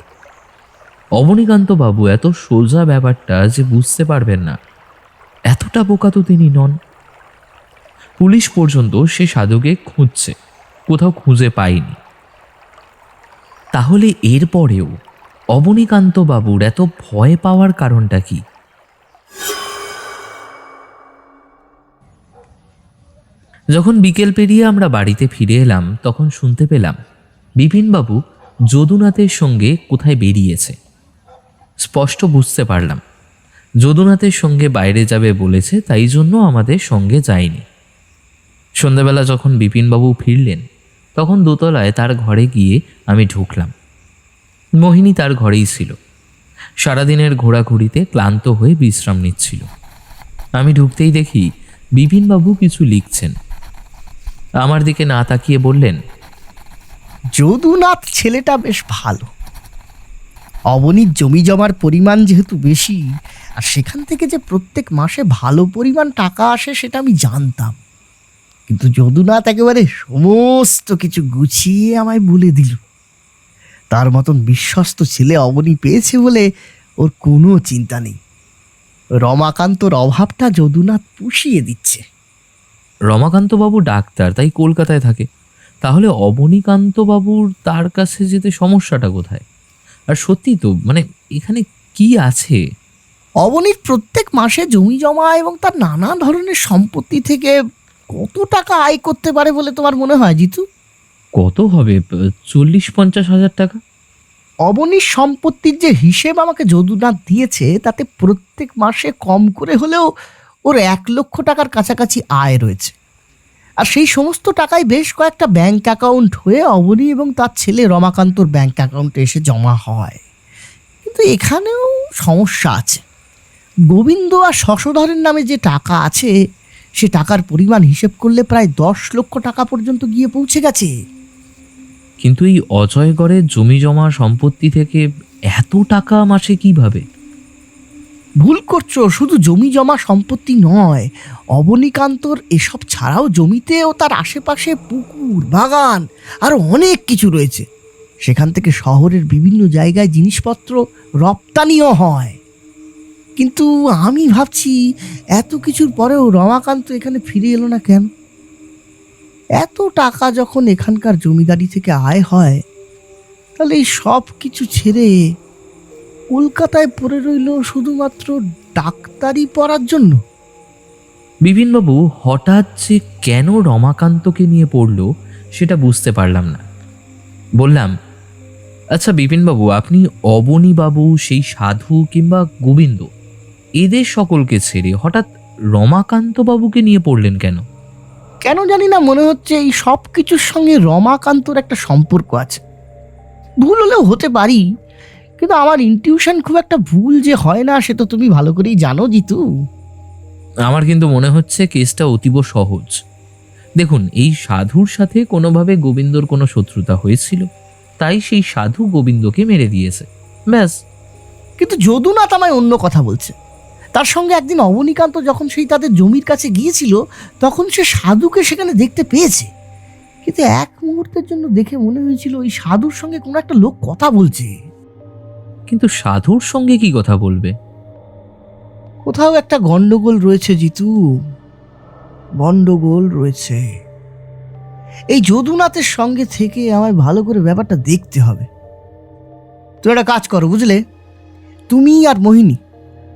অবনীকান্তবাবু এত সোজা ব্যাপারটা যে বুঝতে পারবেন না, এতটা বোকা তো তিনি নন। পুলিশ পর্যন্ত সে সাধুকে খুঁজছে, কোথাও খুঁজে পায়নি। তাহলে এরপরেও অবনীকান্তবাবুর এত ভয় পাওয়ার কারণটা কি? যখন বিকেল পেরিয়ে আমরা বাড়িতে ফিরে এলাম, তখন শুনতে পেলাম বিপিনবাবু যদুনাথের সঙ্গে কোথায় বেরিয়েছে। স্পষ্ট বুঝতে পারলাম যদুনাথের সঙ্গে বাইরে যাবে বলেছে, তাই জন্য আমাদের সঙ্গে যায়নি। সন্ধ্যাবেলা যখন বিপিনবাবু ফিরলেন, তখন দোতলায় তার ঘরে গিয়ে আমি ঢুকলাম। মোহিনী তার ঘরেই ছিল, সারাদিনের ঘোরাঘুরিতে ক্লান্ত হয়ে বিশ্রাম নিচ্ছিল। আমি ঢুকতেই দেখি বিপিনবাবু কিছু লিখছেন। আমার দিকে না তাকিয়ে বললেন, যদুনাথ ছেলেটা বেশ ভালো। অবনীর জমি জমার পরিমাণ যেহেতু বেশি, আর সেখান থেকে যে প্রত্যেক মাসে ভালো পরিমাণ টাকা আসে সেটা আমি জানতাম, কিন্তু যদুনাথ একেবারে সমস্ত কিছু গুছিয়ে আমায় বলে দিল। তার মতন বিশ্বস্ত ছেলে অবনী পেয়েছে বলে ওর কোনো চিন্তা নেই। রমাকান্তর অভাবটা যদুনাথ পুষিয়ে দিচ্ছে। রমাকান্তবাবু ডাক্তার, তাই কলকাতায় থাকে। তাহলে অবনীকান্তবাবুর তার কাছে যেতে সমস্যাটা কোথায়? আর সত্যি তো, মানে এখানে কি আছে? অবনীর প্রত্যেক মাসে জমি জমা এবং তার নানা ধরনের সম্পত্তি থেকে কত টাকা আয় করতে পারে বলে তোমার মনে হয় জিতু? কত হবে? 40-50 হাজার টাকা। অবনীর সম্পত্তির যে হিসেব আমাকে যদুনাথ দিয়েছে, তাতে প্রত্যেক মাসে কম করে হলেও ওর 1 লক্ষ টাকার কাছাকাছি আয় রয়েছে। আর সেই সমস্ত টাকায় বেশ কয়েকটা ব্যাংক অ্যাকাউন্ট হয়ে অবনী এবং তার ছেলে রমাকান্তর ব্যাংক অ্যাকাউন্টে এসে জমা হয়। কিন্তু এখানেও সমস্যা আছে। গোবিন্দ আর শশধরের নামে যে টাকা আছে, সে টাকার পরিমাণ হিসেব করলে প্রায় 10 লক্ষ টাকা পর্যন্ত গিয়ে পৌঁছে গেছে। কিন্তু এই অজয়গড়ের জমি জমা সম্পত্তি থেকে এত টাকা মাসে কিভাবে? ভুল করছো, শুধু জমি জমা সম্পত্তি নয়, অবনীকান্তর এসব ছাড়াও জমিতে ও তার আশেপাশে পুকুর, বাগান আরও অনেক কিছু রয়েছে। সেখান থেকে শহরের বিভিন্ন জায়গায় জিনিসপত্র রপ্তানিও হয়। কিন্তু আমি ভাবছি, এত কিছুর পরেও রমাকান্ত এখানে ফিরে এলো না কেন? এত টাকা যখন এখানকার জমিদারি থেকে আয় হয়, তাহলে এই সব কিছু ছেড়ে কলকাতায় পড়ে রইল শুধুমাত্র ডাক্তারি পড়ার জন্য। বিপিনবাবু হঠাৎ যে কেন রমাকান্তকে নিয়ে পড়ল সেটা বুঝতে পারলাম না। বললাম, আচ্ছা বিপিনবাবু, আপনি অবনীবাবু, সেই সাধু কিংবা গোবিন্দ, এদের সকলকে ছেড়ে হঠাৎ রমাকান্তবাবুকে নিয়ে পড়লেন কেন? কেন জানি না মনে হচ্ছে এই সব কিছুর সঙ্গে রমাকান্তর একটা সম্পর্ক আছে। ভুল হলেও হতে পারি, কিন্তু আমার ইনটিউশন খুব একটা ভুল যে হয় না সে তো তুমি ভালো করেই জানো জিতু। আমার কিন্তু মনে হচ্ছে কেসটা অতীব সহজ। দেখুন, এই সাধুর সাথে কোনোভাবে গোবিন্দর কোনো শত্রুতা হয়েছিল, তাই সেই সাধু গোবিন্দকে মেরে দিয়েছে, ব্যাস। কিন্তু যদুনাথ আমায় অন্য কথা বলছে। তার সঙ্গে একদিন অবনীকান্ত যখন সেই তাদের জমির কাছে গিয়েছিল তখন সে সাধুকে সেখানে দেখতে পেয়েছে, কিন্তু এক মুহূর্তের জন্য দেখে মনে হয়েছিল ওই সাধুর সঙ্গে কোনো একটা লোক কথা বলছে। কিন্তু সাধুর সঙ্গে কি কথা বলবে? কোথাও একটা গন্ডগোল রয়েছে জিতু, গন্ডগোল রয়েছে। এই যদুনাথের সঙ্গে থেকে আমায় ভালো করে ব্যাপারটা দেখতে হবে। তুমি একটা কাজ করো বুঝলে, তুমি আর মোহিনী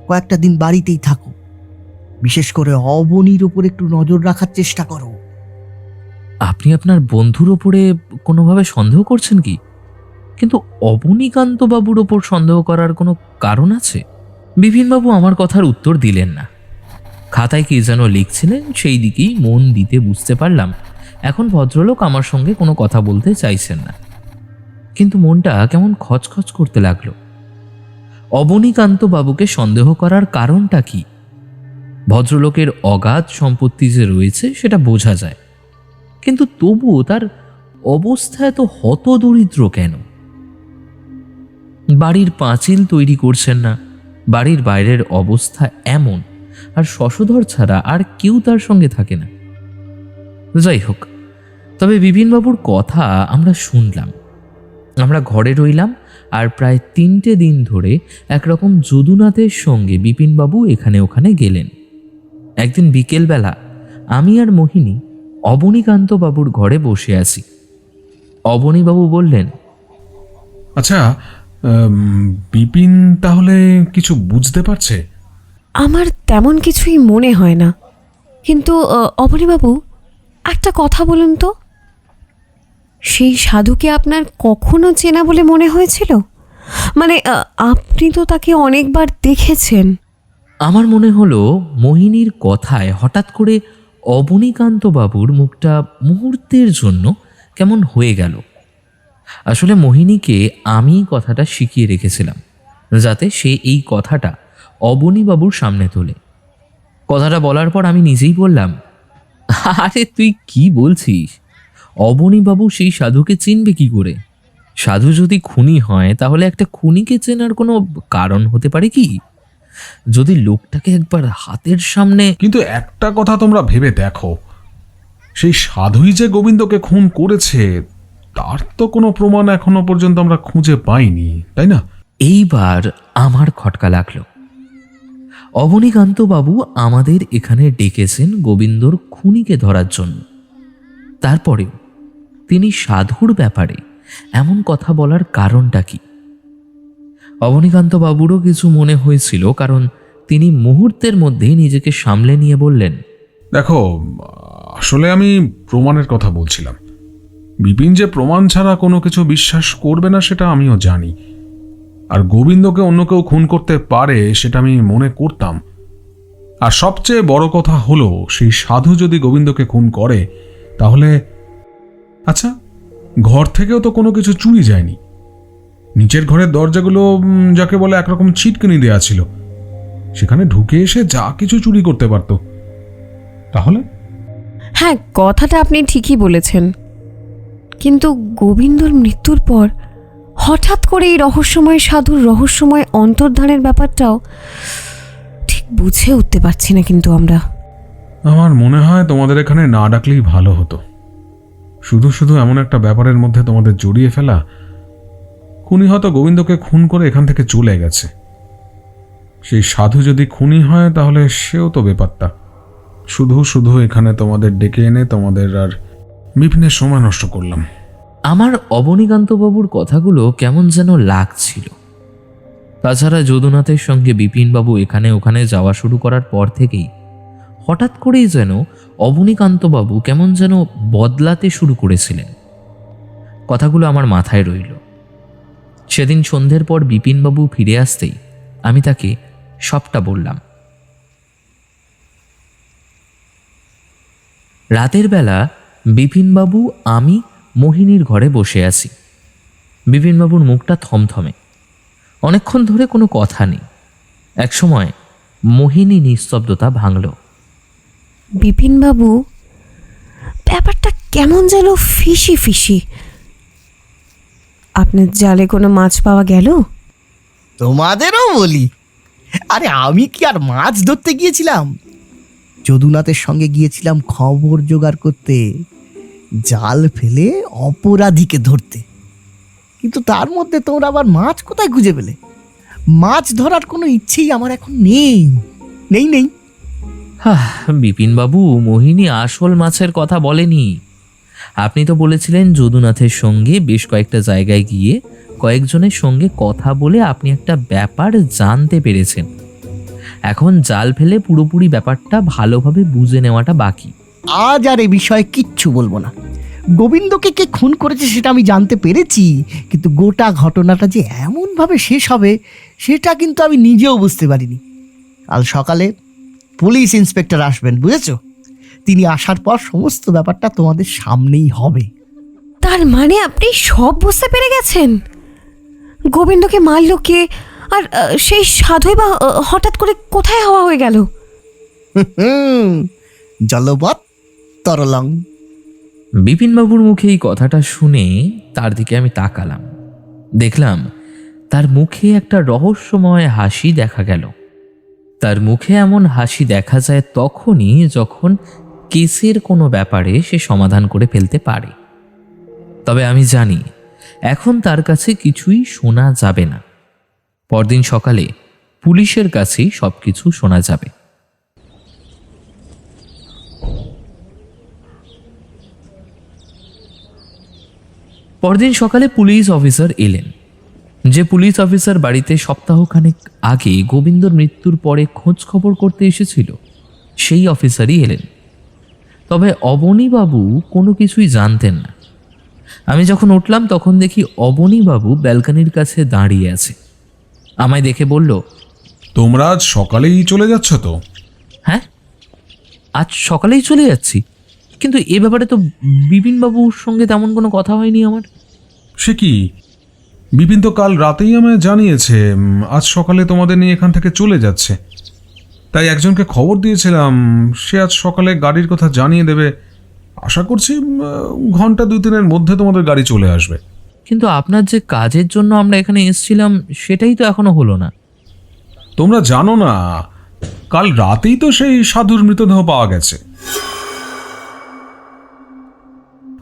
কয়েকটা দিন বাড়িতেই থাকো, বিশেষ করে অবনীর ওপর একটু নজর রাখার চেষ্টা করো। আপনি আপনার বন্ধুর ওপরে কোনোভাবে সন্দেহ করছেন কি? কিন্তু অবনীকান্ত বাবুর ওপর সন্দেহ করার কোনো কারণ আছে? বিপিনবাবু আমার কথার উত্তর দিলেন না। খাতায় কি যেন লিখছিলেন, সেই দিকেই মন দিতে বুঝতে পারলাম এখন ভদ্রলোক আমার সঙ্গে কোনো কথা বলতে চাইছেন না। কিন্তু মনটা কেমন খচখচ করতে লাগলো। অবনীকান্ত বাবুকে সন্দেহ করার কারণটা কি? ভদ্রলোকের অগাধ সম্পত্তি যে রয়েছে সেটা বোঝা যায়, কিন্তু তবুও তার অবস্থা এত হতদরিদ্র কেন? বাড়ির পাঁচিল তৈরি করছেন না, বাড়ির বাইরের অবস্থা এমন, আর শশধর ছাড়া আর কেউ তার সঙ্গে থাকে না। যাই হোক, তবে বিপিনবাবুর কথা আমরা শুনলাম। আমরা ঘরে রইলাম, আর প্রায় 3টে দিন ধরে একরকম যদুনাথের সঙ্গে বিপিনবাবু এখানে ওখানে গেলেন। একদিন বিকেলবেলা আমি আর মোহিনী অবনীকান্ত বাবুর ঘরে বসে আছি। অবনীবাবু বললেন, আচ্ছা, বিপিন তাহলে কিছু বুঝতে পারছে? আমার তেমন কিছুই মনে হয় না, কিন্তু অবনীবাবু একটা কথা বলুন তো, সেই সাধুকে আপনার কখনো চেনা বলে মনে হয়েছিল? মানে আপনি তো তাকে অনেকবার দেখেছেন। আমার মনে হলো মোহিনীর কথায় হঠাৎ করে অবনীকান্ত বাবুর মুখটা মুহূর্তের জন্য কেমন হয়ে গেল। আসলে মোহিনীকে আমি কথাটা শিখিয়ে রেখেছিলাম যাতে সে এই কথাটা অবনীবাবুর সামনে তোলে। কথাটা বলার পর আমি নিজেই বললাম, আরে তুই কি বলছিস? অবনীবাবু সেই সাধুকে চিনবে কি করে? সাধু যদি খুনি হয় তাহলে একটা খুনিকে চেনার কোনো কারণ হতে পারে কি? যদি লোকটাকে একবার হাতের সামনে... কিন্তু একটা কথা তোমরা ভেবে দেখো, সেই সাধুই যে গোবিন্দকে খুন করেছে তার তো কোনো প্রমাণ এখনো পর্যন্ত আমরা খুঁজে পাইনি, তাই না? এইবার আমার খটকা লাগলো। অবনীকান্ত বাবু আমাদের এখানে ডেকেছেন গোবিন্দর খুনিকে ধরার জন্য, তারপরেও তিনি সাধুর ব্যাপারে এমন কথা বলার কারণটা কি? অবনীকান্ত বাবুরও কিছু মনে হয়েছিল, কারণ তিনি মুহূর্তের মধ্যেই নিজেকে সামলে নিয়ে বললেন, দেখো, আসলে আমি প্রমাণের কথা বলছিলাম। বিপিন যে প্রমাণ ছাড়া কোনো কিছু বিশ্বাস করবে না সেটা আমিও জানি, আর গোবিন্দকে অন্য কেউ খুন করতে পারে সেটা আমি মনে করতাম। আর সবচেয়ে বড় কথা হলো, সেই সাধু যদি গোবিন্দকে খুন করে তাহলে, আচ্ছা, ঘর থেকেও তো কোনো কিছু চুরি যায়নি। নিচের ঘরের দরজাগুলো যাকে বলে একরকম ছিটকিনি দেওয়া ছিল, সেখানে ঢুকে এসে যা কিছু চুরি করতে পারত। তাহলে হ্যাঁ, কথাটা আপনি ঠিকই বলেছেন, কিন্তু গোবিন্দর মৃত্যুর পর হঠাৎ করে এই রহস্যময় সাধুর রহস্যময় অন্তর্ধানের ব্যাপারটাও ঠিক বুঝে উঠতে পারছি না। কিন্তু আমার মনে হয় তোমাদের এখানে না ডাকলেই ভালো হতো। শুধু শুধু এমন একটা ব্যাপারের মধ্যে তোমাদের জড়িয়ে ফেলা। খুনি হয়তো গোবিন্দকে খুন করে এখান থেকে চলে গেছে, সেই সাধু যদি খুনি হয় তাহলে সেও তো বেপাত্তা। শুধু শুধু এখানে তোমাদের ডেকে এনে তোমাদের আর বিপিনের সময় নষ্ট করলাম। আমার অবনীকান্ত বাবুর কথাগুলো কেমন যেন লাগছিল। তাছাড়া যদুনাথের সঙ্গে বিপিনবাবু এখানে ওখানে যাওয়া শুরু করার পর থেকেই হঠাৎ করেই যেন অবনীকান্ত বাবু কেমন যেন বদলাতে শুরু করেছিলেন। কথাগুলো আমার মাথায় রইল। সেদিন সন্ধ্যের পর বিপিনবাবু ফিরে আসতেই আমি তাকে সবটা বললাম। রাতের বেলা বিপিনবাবু, আমি মোহিনীর ঘরে বসে আছি। বিপিনবাবুর মুখটা থমথমে, অনেকক্ষণ ধরে কোনো কথা নেই। একসময় মোহিনী নিস্তব্ধতা ভাঙল। বিপিনবাবু, ব্যাপারটা কেমন যেন ফিসি ফিসি। আপনার জালে কোনো মাছ পাওয়া গেল? তোমাদেরও বলি, আরে আমি কি আর মাছ ধরতে গিয়েছিলাম? যদুনাথের সঙ্গে গিয়েছিলাম খবর জোগাড় করতে, জাল ফেলে অপরাধীকে ধরতে। কিন্তু তার মধ্যে তোমরা আবার মাছ কোথায় খুঁজে পেলে? মাছ ধরার কোনো ইচ্ছেই আমার এখন নেই নেই নেই। বিপিনবাবু, মোহিনী আসল মাছের কথা বলেনি। আপনি তো বলেছিলেন যদুনাথের সঙ্গে বেশ কয়েকটা জায়গায় গিয়ে কয়েকজনের সঙ্গে কথা বলে আপনি একটা ব্যাপার জানতে পেরেছেন। এখন জাল ফেলে পুরোপুরি ব্যাপারটা ভালোভাবে বুঝে নেওয়াটা বাকি। আজ আর এ বিষয়ে কিচ্ছু বলবো না। গোবিন্দকে কে খুন করেছে সেটা আমি জানতে পেরেছি, কিন্তু গোটা ঘটনাটা যে এমনভাবে শেষ হবে সেটা কিন্তু আমি নিজেও বুঝতে পারিনি। কাল সকালে পুলিশ ইন্সপেক্টর আসবেন, বুঝেছো? তিনি আসার পর সমস্ত ব্যাপারটা তোমাদের সামনেই হবে। তার মানে আপনি সব বুঝতে পেরে গেছেন? গোবিন্দকে মারল কে? আর সেই সাধুই বা হঠাৎ করে কোথায় হওয়া হয়ে গেল? জলবৎ তরলং। বিপিনবাবুর মুখে এই কথাটা শুনে তার দিকে আমি তাকালাম। দেখলাম তার মুখে একটা রহস্যময় হাসি দেখা গেল। তার মুখে এমন হাসি দেখা যায় তখনই যখন কেসের কোনো ব্যাপারে সে সমাধান করে ফেলতে পারে। তবে আমি জানি এখন তার কাছে কিছুই শোনা যাবে না। পরদিন সকালে পুলিশের কাছেই সবকিছু শোনা যাবে। পরদিন সকালে পুলিশ অফিসার এলেন। যে পুলিশ অফিসার বাড়িতে সপ্তাহখানেক আগে গোবিন্দর মৃত্যুর পরে খোঁজ খবর করতে এসেছিল, সেই অফিসারই এলেন। তবে অবনীবাবু কোনো কিছুই জানতেন না। আমি যখন উঠলাম তখন দেখি অবনীবাবু ব্যালকনির কাছে দাঁড়িয়ে আছে। আমায় দেখে বলল, তোমরা আজ সকালেই চলে যাচ্ছ তো? হ্যাঁ, আজ সকালেই চলে যাচ্ছি, কিন্তু এ ব্যাপারে তো বিপিনবাবুর সঙ্গে তেমন কোনো কথা হয়নি আমার। সে কি, বিপিন তো কাল রাতেই আমায় জানিয়েছে আজ সকালে তোমাদের নিয়ে এখান থেকে চলে যাচ্ছে। তাই একজনকে খবর দিয়েছিলাম, সে আজ সকালে গাড়ির কথা জানিয়ে দেবে। আশা করছি ঘন্টা 2-3-এর মধ্যে তোমাদের গাড়ি চলে আসবে। কিন্তু আপনার যে কাজের জন্য আমরা এখানে এসেছিলাম সেটাই তো এখনো হলো না। তোমরা জানো না, কাল রাতেই তো সেই সাধুর মৃতদেহ পাওয়া গেছে।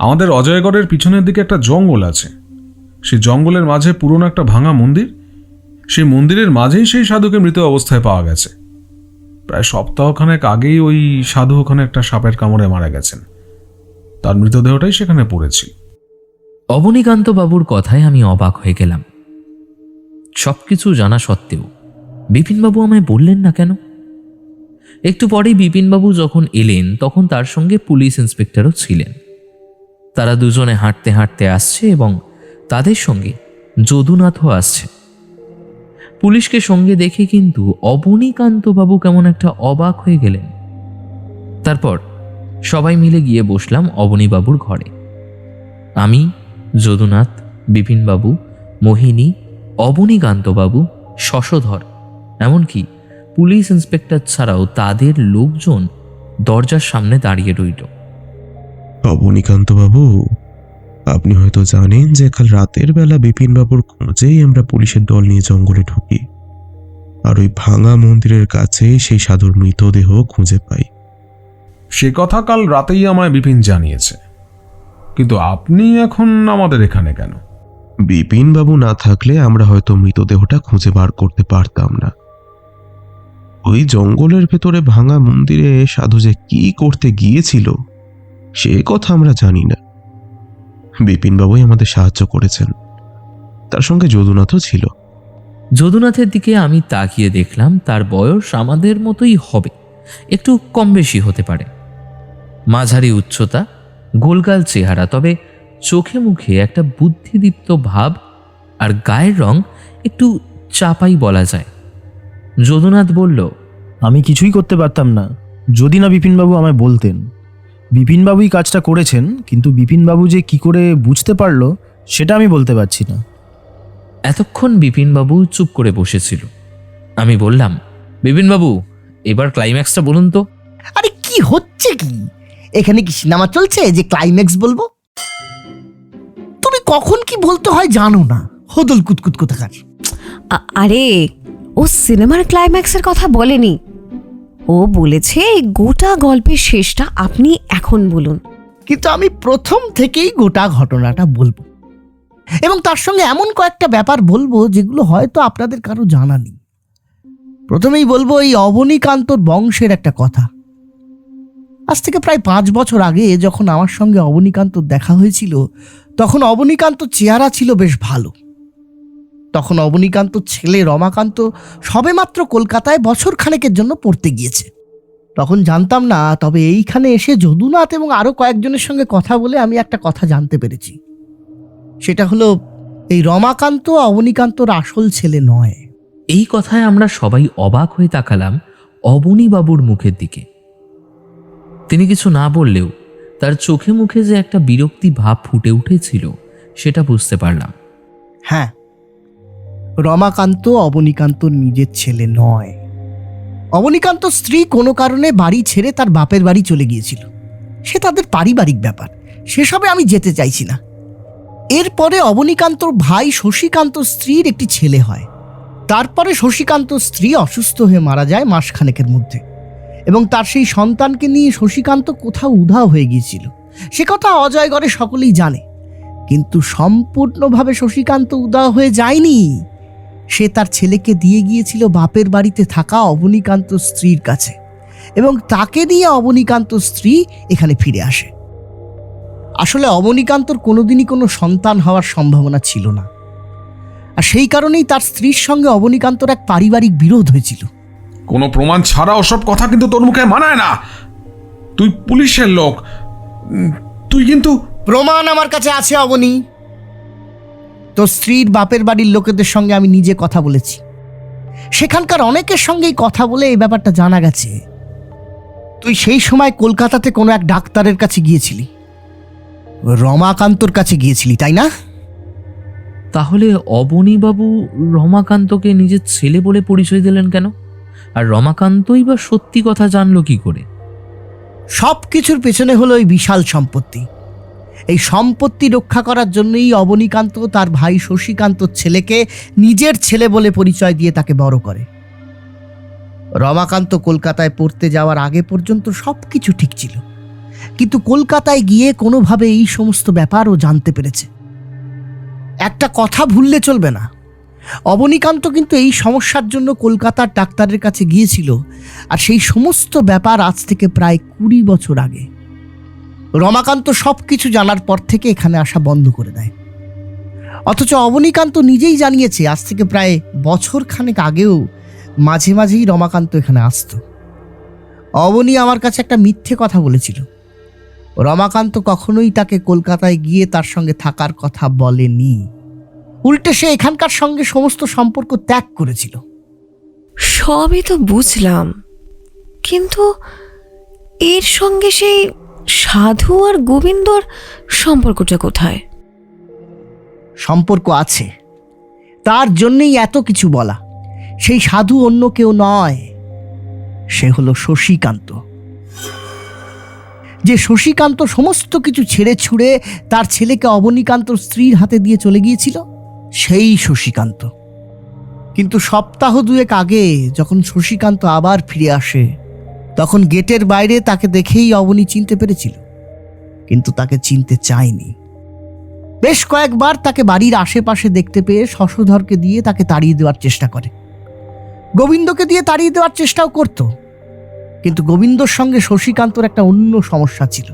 আমাদের অজয়গড়ের পিছনের দিকে একটা জঙ্গল আছে। সেই জঙ্গলের মাঝে পুরনো একটা ভাঙা মন্দির, সেই মন্দিরের মাঝেই সেই সাধুকে মৃত অবস্থায় পাওয়া গেছে। প্রায় সপ্তাহখানেক আগেই ওই সাধু ওখানে একটা সাপের কামড়ে মারা গেছেন। তার মৃতদেহটাই সেখানে পড়েছিল। অবনীকান্ত বাবুর কথায় আমি অবাক হয়ে গেলাম। সবকিছু জানা সত্ত্বেও বিপিনবাবু আমায় বললেন না কেন? একটু পরেই বিপিনবাবু যখন এলেন তখন তার সঙ্গে পুলিশ ইন্সপেক্টরও ছিলেন। তারা দুজনে হাঁটতে হাঁটতে আসছে এবং তাদের সঙ্গে যদুনাথও আসছে। পুলিশকে সঙ্গে দেখে কিন্তু অবনীকান্তবাবু কেমন একটা অবাক হয়ে গেলেন। তারপর সবাই মিলে গিয়ে বসলাম অবনীবাবুর ঘরে। আমি, যদুনাথ, বিপিনবাবু, মোহিনী, অবনীকান্তবাবু, শশধর, এমনকি পুলিশ ইন্সপেক্টর ছাড়াও তাদের লোকজন দরজার সামনে দাঁড়িয়ে রইল। অবনীকান্তবাবু, আপনি হয়তো জানেন যে কাল রাতের বেলা বিপিনবাবুর খোঁজেই আমরা পুলিশের দল নিয়ে জঙ্গলে ঢুকি, আর ওই ভাঙা মন্দিরের কাছে সেই সাধুর মৃতদেহ খুঁজে পাই। সে কথা কাল রাতেই আমায় বিপিন জানিয়েছে, কিন্তু আপনি এখন আমাদের এখানে কেন? বিপিনবাবু না থাকলে আমরা হয়তো মৃতদেহটা খুঁজে বার করতে পারতাম না। ওই জঙ্গলের ভেতরে ভাঙা মন্দিরে সাধু যে কি করতে গিয়েছিল সে কথা আমরা জানি না। বিপিনবাবুই আমাদের সাহায্য করেছেন, তার সঙ্গে যদুনাথও ছিল। যদুনাথের দিকে আমি তাকিয়ে দেখলাম তার বয়স আমাদের মতোই হবে, একটু কম বেশি হতে পারে। মাঝারি উচ্চতা, গোলগাল চেহারা, তবে চোখে মুখে একটা বুদ্ধিদীপ্ত ভাব, আর গায়ের রং একটু চাপাই বলা যায়। যদুনাথ বলল, আমি কিছুই করতে পারতাম না যদি না বিপিনবাবু আমায় বলতেন। বিপিনবাবুই কাজটা করেছেন, কিন্তু বিপিনবাবু যে কি করে বুঝতে পারলো সেটা আমি বলতে পারছি না। এতক্ষণ বিপিনবাবু চুপ করে বসেছিল। আমি বললাম, বিপিনবাবু, এবার ক্লাইম্যাক্সটা বলুন তো। আরে কি হচ্ছে কি? এখানে কি সিনেমা চলছে যে ক্লাইম্যাক্স বলবো? তুমি কখন কি বলতে হয় জানো না, হদল কুতকুত কোথাকার। আরে ও সিনেমার ক্লাইম্যাক্সের কথা বলেনি, ও বলেছে এই গোটা গল্পের শেষটা আপনি এখন বলুন। কিন্তু আমি প্রথম থেকেই গোটা ঘটনাটা বলবো, এবং তার সঙ্গে এমন কয়েকটা ব্যাপার বলবো যেগুলো হয়তো আপনাদের কারো জানা নেই। প্রথমেই বলবো এই অবনীকান্তর বংশের একটা কথা। আজ থেকে প্রায় 5 বছর আগে যখন আমার সঙ্গে অবনীকান্তর দেখা হয়েছিল, তখন অবনীকান্তর চেহারা ছিল বেশ ভালো। তখন অবনীকান্তর ছেলে রমাকান্ত সবেমাত্র কলকাতায় বছর খানেকের জন্য পড়তে গিয়েছে। তখন জানতাম না, তবে এইখানে এসে যদুনাথ এবং আরো কয়েকজনের সঙ্গে কথা বলে আমি একটা কথা জানতে পেরেছি। সেটা হলো এই রমাকান্ত অবনীকান্তর আসল ছেলে নয়। এই কথায় আমরা সবাই অবাক হয়ে তাকালাম অবনীবাবুর মুখের দিকে। তিনি কিছু না বললেও তার চোখে মুখে যে একটা বিরক্তি ভাব ফুটে উঠেছিল সেটা বুঝতে পারলাম। হ্যাঁ, রমাকান্ত অবনীকান্তর নিজের ছেলে নয়। অবনীকান্ত স্ত্রী কোনো কারণে বাড়ি ছেড়ে তার বাপের বাড়ি চলে গিয়েছিল। সে তাদের পারিবারিক ব্যাপার, সেসবে আমি যেতে চাইছি না। এরপরে অবনীকান্তর ভাই শশীকান্তর স্ত্রীর একটি ছেলে হয়। তারপরে শশীকান্তর স্ত্রী অসুস্থ হয়ে মারা যায় মাসখানেকের মধ্যে, এবং তার সেই সন্তানকে নিয়ে শশীকান্ত কোথাও উধাও হয়ে গিয়েছিল। সে কথা অজয়গড়ে সকলেই জানে। কিন্তু সম্পূর্ণভাবে শশীকান্ত উধাও হয়ে যায়নি। সে তার ছেলেকে দিয়ে গিয়েছিল বাপের বাড়িতে থাকা অবনীকান্ত স্ত্রীর কাছে, এবং তাকে নিয়ে অবনীকান্ত স্ত্রী এখানে ফিরে আসে। আসলে অবনীকান্তর কোনোদিনই কোনো সন্তান হওয়ার সম্ভাবনা ছিল না, আর সেই কারণেই তার স্ত্রীর সঙ্গে অবনীকান্তর এক পারিবারিক বিরোধ হয়েছিল। কোনো প্রমাণ ছাড়া ওসব কথা কিন্তু তোর মুখে মানায় না। তুই পুলিশের লোক, তুই কিন্তু। প্রমাণ আমার কাছে আছে অবনী। তোর স্ত্রীর বাপের বাড়ির লোকেদের সঙ্গে আমি নিজে কথা বলেছি। সেখানকার অনেকের সঙ্গেই কথা বলে এই ব্যাপারটা জানা গেছে। তুই সেই সময় কলকাতাতে কোনো এক ডাক্তারের কাছে গিয়েছিলি, রমাকান্তর কাছে গিয়েছিলি, তাই না? তাহলে অবনীবাবু রমাকান্তকে নিজের ছেলে বলে পরিচয় দিলেন কেন? আর রমাকান্তই বা সত্যি কথা জানলো কি করে? সব কিছুর পেছনে হলো এই বিশাল সম্পত্তি। এই সম্পত্তি রক্ষা করার জন্যই অবনীকান্ত তার ভাই শশীকান্তর ছেলেকে নিজের ছেলে বলে পরিচয় দিয়ে তাকে বড় করে। রমাকান্ত কলকাতায় পড়তে যাওয়ার আগে পর্যন্ত সব কিছু ঠিক ছিল, কিন্তু কলকাতায় গিয়ে কোনোভাবে এই সমস্ত ব্যাপার ও জানতে পেরেছে। একটা কথা ভুললে চলবে না, অবনীকান্ত কিন্তু এই সমস্যার জন্য কলকাতার ডাক্তারের কাছে গিয়েছিল, আর সেই সমস্ত ব্যাপার আজ থেকে প্রায় 20 বছর আগে। রমাকান্ত সব কিছু জানার পর থেকে এখানে আসা বন্ধ করে দেয়। অথচ অবনীকান্ত নিজেই জানিয়েছে আজ থেকে প্রায় বছর খানেক আগেও মাঝে মাঝেই রমাকান্ত এখানে আসতো। অবনী আমার কাছে একটা মিথ্যে কথা বলেছিল। রমাকান্ত কখনোই তাকে কলকাতায় গিয়ে তার সঙ্গে থাকার কথা বলেনি। উল্টে সে এখানকার সঙ্গে সমস্ত সম্পর্ক ত্যাগ করেছিল। সবই তো বুঝলাম, কিন্তু এর সঙ্গে সেই সাধু আর গোবিন্দর সম্পর্কটা কোথায়? সম্পর্ক আছে, তার জন্যই এত কিছু বলা। সেই সাধু অন্য কেউ নয়, সে হলো শশীকান্ত। যে শশীকান্ত সমস্ত কিছু ছেড়ে ছুড়ে তার ছেলেকে অবনীকান্তর স্ত্রীর হাতে দিয়ে চলে গিয়েছিল, সেই শশীকান্ত। কিন্তু সপ্তাহ 2 আগে যখন শশীকান্ত আবার ফিরে আসে, তখন গেটের বাইরে তাকে দেখেই অবনী চিনতে পেরেছিল, কিন্তু তাকে চিনতে চায়নি। বেশ কয়েকবার তাকে বাড়ির আশেপাশে দেখতে পেয়ে শশধরকে দিয়ে তাকে তাড়িয়ে দেওয়ার চেষ্টা করে। গোবিন্দকে দিয়ে তাড়িয়ে দেওয়ার চেষ্টাও করত, কিন্তু গোবিন্দর সঙ্গে শশীকান্তর একটা অন্য সমস্যা ছিল।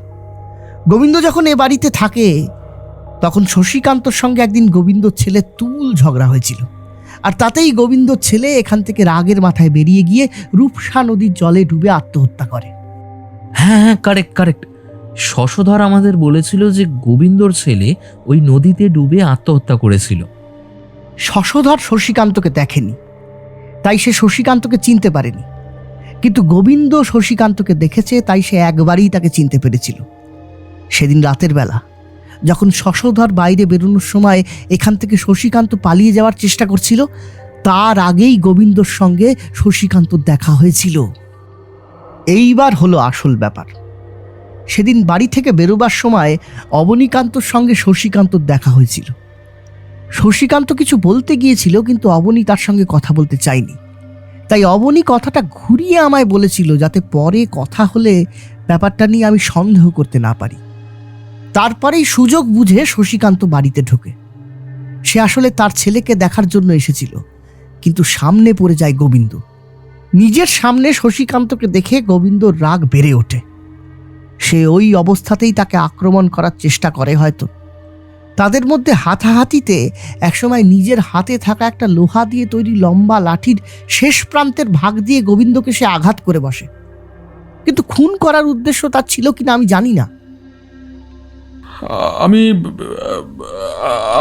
গোবিন্দ যখন এ বাড়িতে থাকে, তখন শশীকান্তর সঙ্গে একদিন গোবিন্দর ছেলে তুমুল ঝগড়া হয়েছিল, আর তাতেই গোবিন্দর ছেলে এখান থেকে রাগের মাথায় বেরিয়ে গিয়ে রূপসা নদীর জলে ডুবে আত্মহত্যা করে। হ্যাঁ, কারেক্ট। শশধর আমাদের বলেছিল যে গোবিন্দর ছেলে ওই নদীতে ডুবে আত্মহত্যা করেছিল। শশধর শশীকান্তকে দেখেনি, তাই সে শশীকান্তকে চিনতে পারেনি, কিন্তু গোবিন্দ শশীকান্তকে দেখেছে, তাই সে একবারই তাকে চিনতে পেরেছিল। সেদিন রাতের বেলা যখন শশধর বাইরে বেরোনোর সময় এখান থেকে শশীকান্ত পালিয়ে যাওয়ার চেষ্টা করছিল, তার আগেই গোবিন্দর সঙ্গে শশীকান্তর দেখা হয়েছিল। এইবার হলো আসল ব্যাপার। সেদিন বাড়ি থেকে বেরোবার সময় অবনীকান্তর সঙ্গে শশীকান্তর দেখা হয়েছিল। শশীকান্ত কিছু বলতে গিয়েছিল, কিন্তু অবনী তার সঙ্গে কথা বলতে চায়নি। তাই অবনী কথাটা ঘুরিয়ে আমায় বলেছিল, যাতে পরে কথা হলে ব্যাপারটা নিয়ে আমি সন্দেহ করতে না পারি। তারপরেই সুযোগ বুঝে শশীকান্ত বাড়িতে ঢোকে। সে আসলে তার ছেলেকে দেখার জন্য এসেছিল, কিন্তু সামনে পড়ে যায় গোবিন্দ। নিজের সামনে শশীকান্তকে দেখে গোবিন্দর রাগ বেড়ে ওঠে। সে ওই অবস্থাতেই তাকে আক্রমণ করার চেষ্টা করে হয়তো। তাদের মধ্যে হাতাহাতিতে একসময় নিজের হাতে থাকা একটা লোহা দিয়ে তৈরি লম্বা লাঠির শেষ প্রান্তের ভাগ দিয়ে গোবিন্দকে সে আঘাত করে বসে। কিন্তু খুন করার উদ্দেশ্য তার ছিল কিনা আমি জানি না।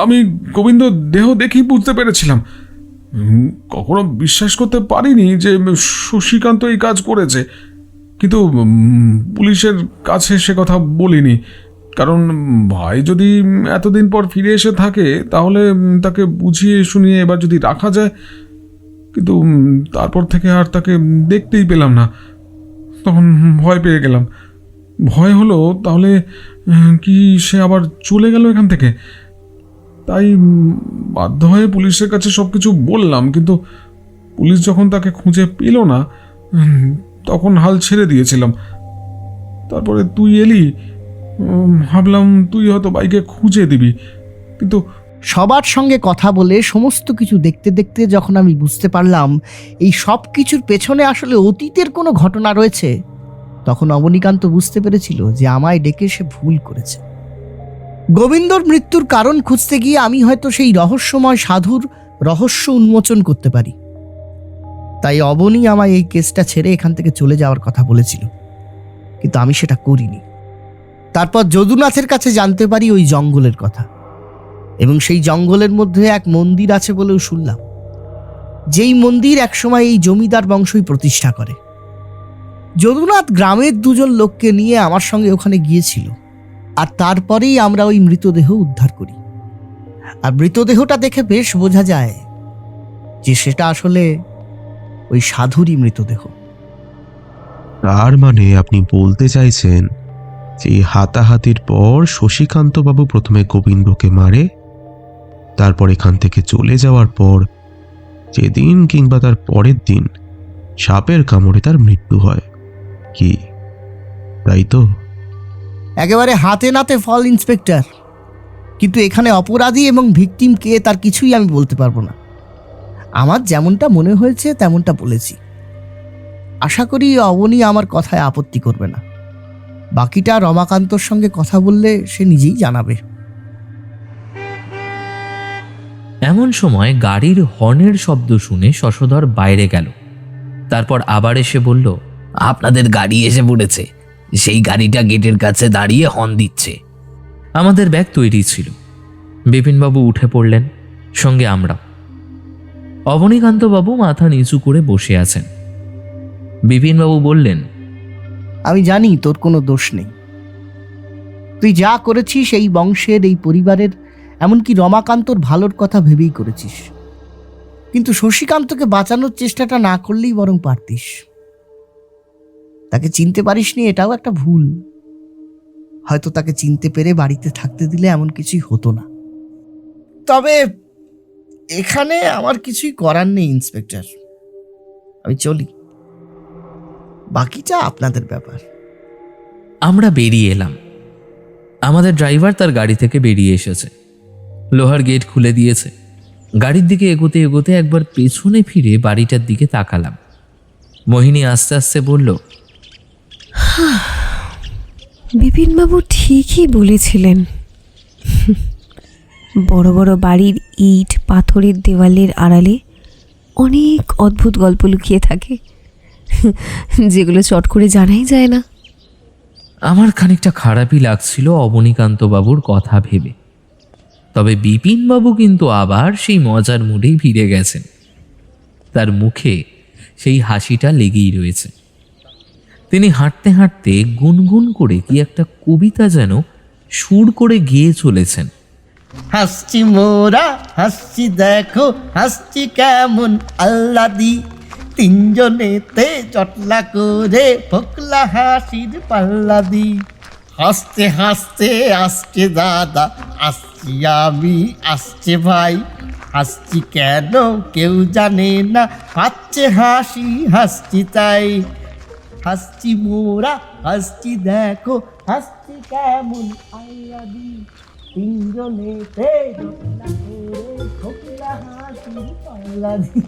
আমি গোবিন্দ দেহ দেখেই বুঝতে পেরেছিলাম। কখনো বিশ্বাস করতে পারিনি যে শশীকান্ত এই কাজ করেছে, কিন্তু পুলিশের কাছে সে কথা বলিনি। কারণ ভাই যদি এতদিন পর ফিরে এসে থাকে, তাহলে তাকে বুঝিয়ে শুনিয়ে এবার যদি রাখা যায়। কিন্তু তারপর থেকে আর তাকে দেখতেই পেলাম না। তখন ভয় পেয়ে গেলাম। ভয় হলো তাহলে কি সে আবার চলে গেল এখান থেকে। তাই বাধ্য হয়ে পুলিশের কাছে সব কিছু বললাম, কিন্তু পুলিশ যখন তাকে খুঁজে পেল না, তখন হাল ছেড়ে দিয়েছিলাম। তারপরে তুই এলি, ভাবলাম তুই হয়তো বাইকে খুঁজে দিবি, কিন্তু সবার সঙ্গে কথা বলে সমস্ত কিছু দেখতে দেখতে যখন আমি বুঝতে পারলাম এই সব কিছুর পেছনে আসলে অতীতের কোনো ঘটনা রয়েছে, তখন অবনীকান্ত বুঝতে পেরেছিল যে আমায় ডেকে সে ভুল করেছে। গোবিন্দর মৃত্যুর কারণ খুঁজতে গিয়ে আমি হয়তো সেই রহস্যময় সাধুর রহস্য উন্মোচন করতে পারি। তাই অবনী আমায় এই কেসটা ছেড়ে এখান থেকে চলে যাওয়ার কথা বলেছিল, কিন্তু আমি সেটা করিনি। তারপর যদুনাথের কাছে জানতে পারি ওই জঙ্গলের কথা, এবং সেই জঙ্গলের মধ্যে এক মন্দির আছে বলেও শুনলাম, যেই মন্দির একসময় এই জমিদার বংশই প্রতিষ্ঠা করে। যদুনাথ গ্রামের দুজন লোককে নিয়ে আমার সঙ্গে ওখানে গিয়েছিল, আর তারপরেই আমরা ওই মৃতদেহ উদ্ধার করি। আর মৃতদেহটা দেখে বেশ বোঝা যায় যে সেটা আসলে ওই সাধুরই মৃতদেহ। তার মানে আপনি বলতে চাইছেন যে এই হাতাহাতির পর শশীকান্তবাবু প্রথমে গোবিন্দকে মারে, তারপর এখান থেকে চলে যাওয়ার পর যেদিন কিংবা তার পরের দিন সাপের কামড়ে তার মৃত্যু হয়, কি তাই তো? একেবারে হাতে নাতে ফল ইন্সপেক্টর, কিন্তু এখানে অপরাধী এবং ভিকটিম কে তার কিছুই আমি বলতে পারবো না। আমার যেমনটা মনে হয়েছে তেমনটা বলেছি। আশা করি অবনী আমার কথায় আপত্তি করবে না। বাকিটা রমাকান্তর সঙ্গে কথা বললে সে নিজেই জানাবে। এমন সময় গাড়ির হর্নের শব্দ শুনে শশধর বাইরে গেল। তারপর আবার এসে বলল, আপনাদের গাড়ি এসে পড়েছে। সেই গাড়িটা গেটের কাছে দাঁড়িয়ে হর্ন দিচ্ছে। আমাদের ব্যাগ তৈরি ছিল। বিপিনবাবু উঠে পড়লেন, সঙ্গে আমরা। অবনীকান্তবাবু মাথা নিচু করে বসে আছেন। বিপিনবাবু বললেন, আমি জানি তোর কোনো দোষ নেই। তুই যা করেছিস এই বংশের, এই পরিবারের, এমনকি রমাকান্তর ভালোর কথা ভেবেই করেছিস। কিন্তু শশীকান্তকে বাঁচানোর চেষ্টাটা না করলেই বরং পারতিস। তাকে চিনতে পারিসনি, এটাও একটা ভুল। হয়তো তাকে চিনতে পেরে বাড়িতে থাকতে দিলে এমন কিছুই হতো না। তবে এখানে আমার কিছুই করার নেই ইন্সপেক্টর, আমি চলি। বাকিটা আপনাদের ব্যাপার। আমরা বেরিয়ে এলাম। আমাদের ড্রাইভার তার গাড়ি থেকে বেরিয়ে এসেছে, লোহার গেট খুলে দিয়েছে। গাড়ির দিকে এগোতে এগোতে একবার পেছনে ফিরে বাড়িটার দিকে তাকালাম। মোহিনী আস্তে আস্তে বলল, বিপিনবাবু ঠিকই বলেছিলেন। বড় বড় বাড়ির ইট পাথরের দেওয়ালের আড়ালে অনেক অদ্ভুত গল্প লুকিয়ে থাকে, যেগুলো চট করে জানাই যায় না। আমার খানিকটা খারাপই লাগছিল অবনীকান্তবাবুর কথা ভেবে। তবে বিপিনবাবু কিন্তু আবার সেই মজার মুডেই ফিরে গেছেন। তার মুখে সেই হাসিটা লেগেই রয়েছে। তিনি হাঁটতে হাঁটতে গুনগুন করে কি একটা কবিতা যেন সুর করে গেয়ে চলেছেন। হাসছি মোরা হাসছি, দেখো হাসছি কেমন আল্লাদি, তিনজনেতে চটলা করে ফোকলা হাসির পাল্লা দি। হাসতে হাসতে আসছে দাদা, আসছে আসছি আমি, আসছে ভাই, হাসছি কেন কেউ জানে না, পাচ্ছে হাসি, হাসছি তাই, হাসছি মোরা, হাসছি দেখো, হাসছি কেমন আল্লাদি, তিনজনেতে খোকলা হাসি আল্লাদি।